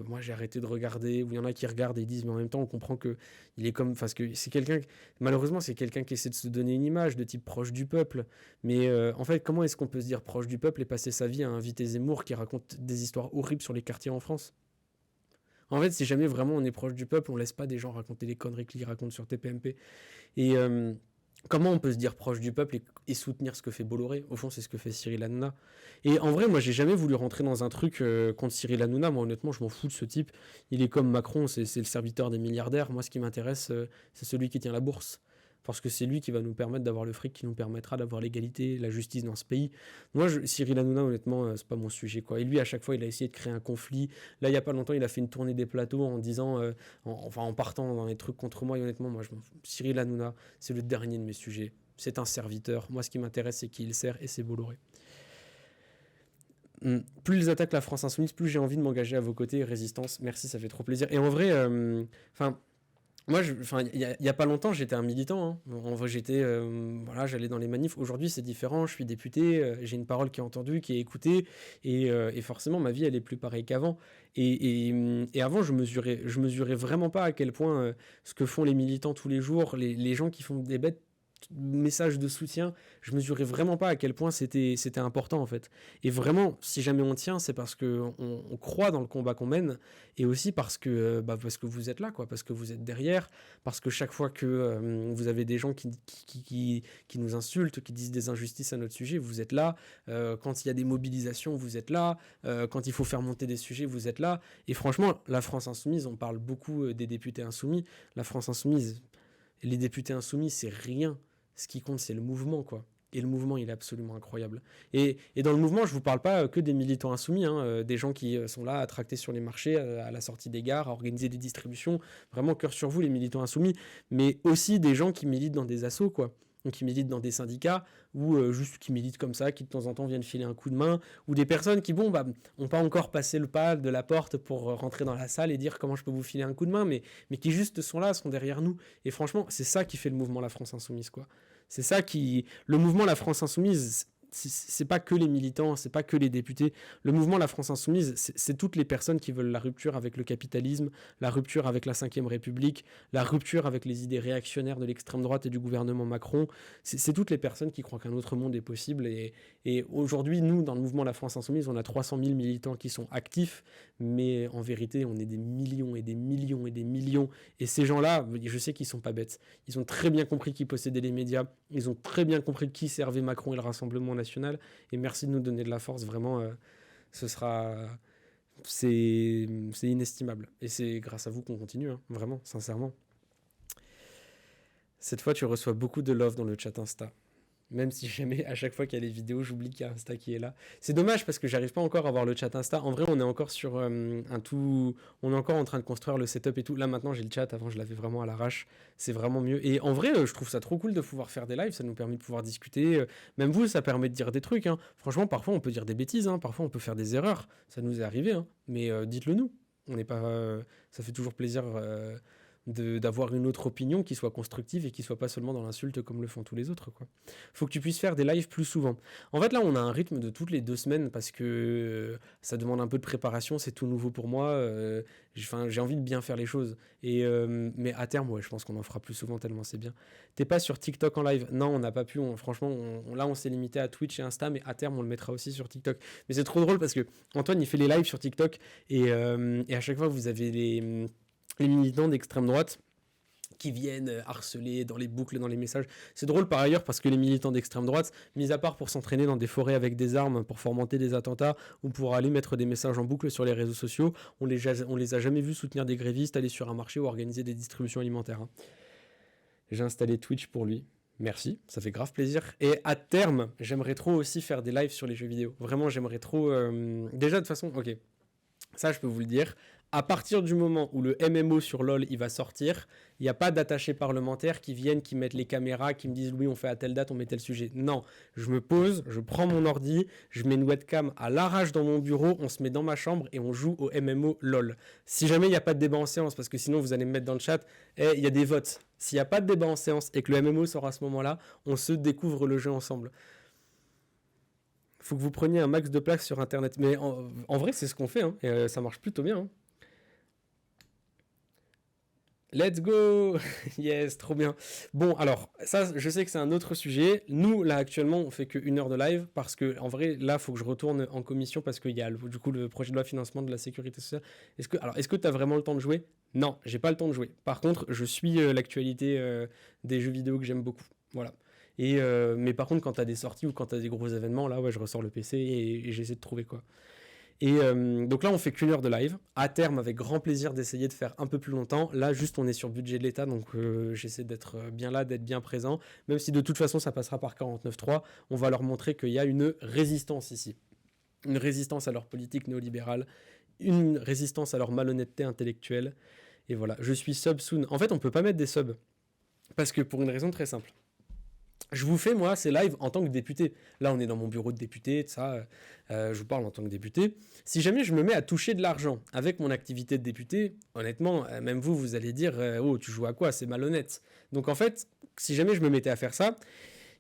moi j'ai arrêté de regarder. Ou il y en a qui regardent et ils disent, mais en même temps, on comprend que il est comme... Parce que c'est quelqu'un... Malheureusement, c'est quelqu'un qui essaie de se donner une image de type proche du peuple. Mais en fait, comment est-ce qu'on peut se dire proche du peuple et passer sa vie à inviter Zemmour qui raconte des histoires horribles sur les quartiers en France? En fait, si jamais vraiment on est proche du peuple, on laisse pas des gens raconter les conneries qu'ils racontent sur TPMP. Et comment on peut se dire proche du peuple et soutenir ce que fait Bolloré? Au fond, c'est ce que fait Cyril Hanouna. Et en vrai, moi, j'ai jamais voulu rentrer dans un truc contre Cyril Hanouna. Moi, honnêtement, je m'en fous de ce type. Il est comme Macron, c'est le serviteur des milliardaires. Moi, ce qui m'intéresse, c'est celui qui tient la bourse. Parce que c'est lui qui va nous permettre d'avoir le fric qui nous permettra d'avoir l'égalité, la justice dans ce pays. Moi, Cyril Hanouna, honnêtement, c'est pas mon sujet, quoi. Et lui, à chaque fois, il a essayé de créer un conflit. Là, il y a pas longtemps, il a fait une tournée des plateaux en disant, en partant dans les trucs contre moi. Et honnêtement, moi, Cyril Hanouna, c'est le dernier de mes sujets. C'est un serviteur. Moi, ce qui m'intéresse, c'est qui il sert et c'est Bolloré. Plus ils attaquent la France insoumise, plus j'ai envie de m'engager à vos côtés. Résistance, merci, ça fait trop plaisir. Et en vrai, moi, il y a pas longtemps, j'étais un militant. Hein. En vrai, j'allais dans les manifs. Aujourd'hui, c'est différent. Je suis député, j'ai une parole qui est entendue, qui est écoutée, et forcément, ma vie, elle est plus pareille qu'avant. Et avant, je mesurais vraiment pas à quel point ce que font les militants tous les jours, les gens qui font des bêtes messages de soutien, je mesurais vraiment pas à quel point c'était important en fait. Et vraiment, si jamais on tient, c'est parce que on croit dans le combat qu'on mène, et aussi parce que vous êtes là, quoi, parce que vous êtes derrière, parce que chaque fois que vous avez des gens qui nous insultent, qui disent des injustices à notre sujet, vous êtes là. Quand il y a des mobilisations, vous êtes là. Quand il faut faire monter des sujets, vous êtes là. Et franchement, la France insoumise, on parle beaucoup des députés insoumis. La France insoumise, les députés insoumis, c'est rien. Ce qui compte, c'est le mouvement, quoi. Et le mouvement, il est absolument incroyable. Et dans le mouvement, je vous parle pas que des militants insoumis, hein, des gens qui sont là à tracter sur les marchés, à la sortie des gares, à organiser des distributions. Vraiment, cœur sur vous, les militants insoumis. Mais aussi des gens qui militent dans des assos, quoi. Donc, qui militent dans des syndicats, ou juste qui militent comme ça, qui de temps en temps viennent filer un coup de main, ou des personnes qui, n'ont pas encore passé le pas de la porte pour rentrer dans la salle et dire comment je peux vous filer un coup de main, mais qui juste sont là, sont derrière nous. Et franchement, c'est ça qui fait le mouvement La France Insoumise, quoi. C'est ça qui... Le mouvement La France Insoumise, c'est pas que les militants, c'est pas que les députés. Le mouvement La France Insoumise, c'est toutes les personnes qui veulent la rupture avec le capitalisme, la rupture avec la Ve République, la rupture avec les idées réactionnaires de l'extrême droite et du gouvernement Macron. C'est toutes les personnes qui croient qu'un autre monde est possible. Et aujourd'hui, nous, dans le mouvement La France Insoumise, on a 300 000 militants qui sont actifs, mais en vérité, on est des millions et des millions et des millions. Et ces gens-là, je sais qu'ils sont pas bêtes. Ils ont très bien compris qui possédaient les médias. Ils ont très bien compris qui servait Macron et le Rassemblement national. Et merci de nous donner de la force. Vraiment, c'est inestimable. Et c'est grâce à vous qu'on continue, hein, vraiment, sincèrement. Cette fois, tu reçois beaucoup de love dans le chat Insta. Même si jamais, à chaque fois qu'il y a les vidéos, j'oublie qu'il y a Insta qui est là. C'est dommage parce que j'arrive pas encore à voir le chat Insta. En vrai, on est encore sur on est encore en train de construire le setup et tout. Là, maintenant, j'ai le chat. Avant, je l'avais vraiment à l'arrache. C'est vraiment mieux. Et en vrai, je trouve ça trop cool de pouvoir faire des lives. Ça nous permet de pouvoir discuter. Même vous, ça permet de dire des trucs. Hein. Franchement, parfois, on peut dire des bêtises. Hein. Parfois, on peut faire des erreurs. Ça nous est arrivé. Hein. Mais dites-le nous. On n'est pas... ça fait toujours plaisir... d'avoir une autre opinion qui soit constructive et qui soit pas seulement dans l'insulte comme le font tous les autres, quoi. Faut que tu puisses faire des lives plus souvent. En fait, là, on a un rythme de toutes les 2 semaines parce que ça demande un peu de préparation, c'est tout nouveau pour moi. J'ai envie de bien faire les choses. Mais à terme, ouais, je pense qu'on en fera plus souvent tellement c'est bien. T'es pas sur TikTok en live? Non, on n'a pas pu. Franchement, là, on s'est limité à Twitch et Insta, mais à terme, on le mettra aussi sur TikTok. Mais c'est trop drôle parce que Antoine, il fait les lives sur TikTok et à chaque fois, vous avez les militants d'extrême droite qui viennent harceler dans les boucles, dans les messages. C'est drôle par ailleurs parce que les militants d'extrême droite, mis à part pour s'entraîner dans des forêts avec des armes, pour fomenter des attentats ou pour aller mettre des messages en boucle sur les réseaux sociaux, on les a jamais vus soutenir des grévistes, aller sur un marché ou organiser des distributions alimentaires. Hein. J'ai installé Twitch pour lui. Merci, ça fait grave plaisir. Et à terme, j'aimerais trop aussi faire des lives sur les jeux vidéo. Vraiment, j'aimerais trop... Déjà, de toute façon, ok, ça je peux vous le dire. À partir du moment où le MMO sur LoL il va sortir, il n'y a pas d'attachés parlementaires qui viennent, qui mettent les caméras, qui me disent oui on fait à telle date, on met tel sujet. Non, je me pose, je prends mon ordi, je mets une webcam à l'arrache dans mon bureau, on se met dans ma chambre et on joue au MMO LoL. Si jamais il n'y a pas de débat en séance, parce que sinon vous allez me mettre dans le chat, il y a des votes. S'il n'y a pas de débat en séance et que le MMO sort à ce moment-là, on se découvre le jeu ensemble. Faut que vous preniez un max de place sur internet. Mais en vrai c'est ce qu'on fait, hein, et ça marche plutôt bien. Hein. Let's go. Yes, trop bien. Bon, alors, ça, je sais que c'est un autre sujet. Nous, là, actuellement, on fait que 1 heure de live parce que, en vrai, là, il faut que je retourne en commission parce qu'il y a, du coup, le projet de loi financement de la sécurité sociale. Est-ce que tu as vraiment le temps de jouer? Non, j'ai pas le temps de jouer. Par contre, je suis l'actualité des jeux vidéo que j'aime beaucoup. Voilà. Mais par contre, quand tu as des sorties ou quand tu as des gros événements, là, ouais, je ressors le PC et j'essaie de trouver quoi. Et donc là, on fait qu'1 heure de live. À terme, avec grand plaisir d'essayer de faire un peu plus longtemps. Là, juste, on est sur budget de l'État, donc j'essaie d'être bien là, d'être bien présent. Même si de toute façon, ça passera par 49.3, on va leur montrer qu'il y a une résistance ici. Une résistance à leur politique néolibérale, une résistance à leur malhonnêteté intellectuelle. Et voilà, je suis sub soon. En fait, on peut pas mettre des subs. Parce que pour une raison très simple. Je vous fais, moi, ces lives en tant que député. Là, on est dans mon bureau de député, ça, je vous parle en tant que député. Si jamais je me mets à toucher de l'argent avec mon activité de député, honnêtement, même vous allez dire « Oh, tu joues à quoi? C'est malhonnête. » Donc en fait, si jamais je me mettais à faire ça,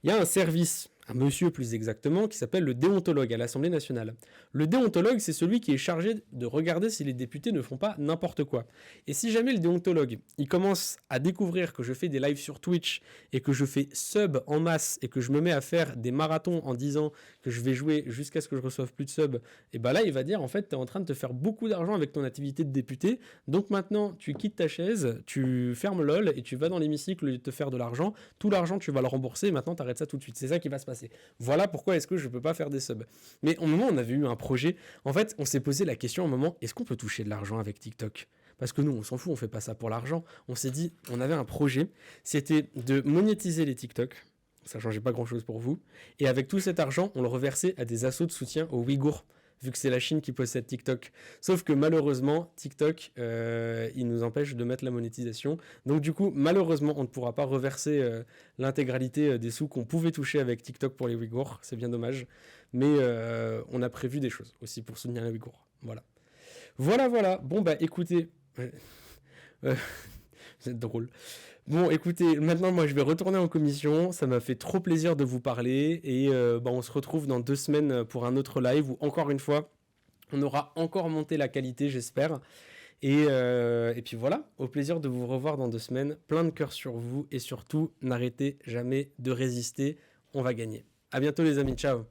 il y a un service, un monsieur plus exactement, qui s'appelle le déontologue à l'Assemblée nationale. Le déontologue, c'est celui qui est chargé de regarder si les députés ne font pas n'importe quoi. Et si jamais le déontologue, il commence à découvrir que je fais des lives sur Twitch et que je fais sub en masse et que je me mets à faire des marathons en disant que je vais jouer jusqu'à ce que je reçoive plus de subs, et bah là, il va dire en fait, t'es en train de te faire beaucoup d'argent avec ton activité de député, donc maintenant, tu quittes ta chaise, tu fermes LOL et tu vas dans l'hémicycle de te faire de l'argent. Tout l'argent, tu vas le rembourser et maintenant, t'arrêtes ça tout de suite. C'est ça qui va se passer. Voilà pourquoi est-ce que je peux pas faire des subs. Mais au moment où on avait eu un projet, en fait, on s'est posé la question à un moment, est-ce qu'on peut toucher de l'argent avec TikTok ? Parce que nous, on s'en fout, on fait pas ça pour l'argent. On s'est dit, on avait un projet, c'était de monétiser les TikTok. Ça changeait pas grand-chose pour vous. Et avec tout cet argent, on le reversait à des assos de soutien aux Ouïghours, vu que c'est la Chine qui possède TikTok. Sauf que malheureusement, TikTok, il nous empêche de mettre la monétisation. Donc du coup, malheureusement, on ne pourra pas reverser l'intégralité des sous qu'on pouvait toucher avec TikTok pour les Ouïghours. C'est bien dommage. Mais on a prévu des choses aussi pour soutenir les Ouïghours. Voilà. Bon, bah écoutez... c'est drôle. Bon, écoutez, maintenant, moi, je vais retourner en commission. Ça m'a fait trop plaisir de vous parler. Et on se retrouve dans 2 semaines pour un autre live où, encore une fois, on aura encore monté la qualité, j'espère. Et puis voilà, au plaisir de vous revoir dans 2 semaines. Plein de cœur sur vous. Et surtout, n'arrêtez jamais de résister. On va gagner. À bientôt, les amis. Ciao.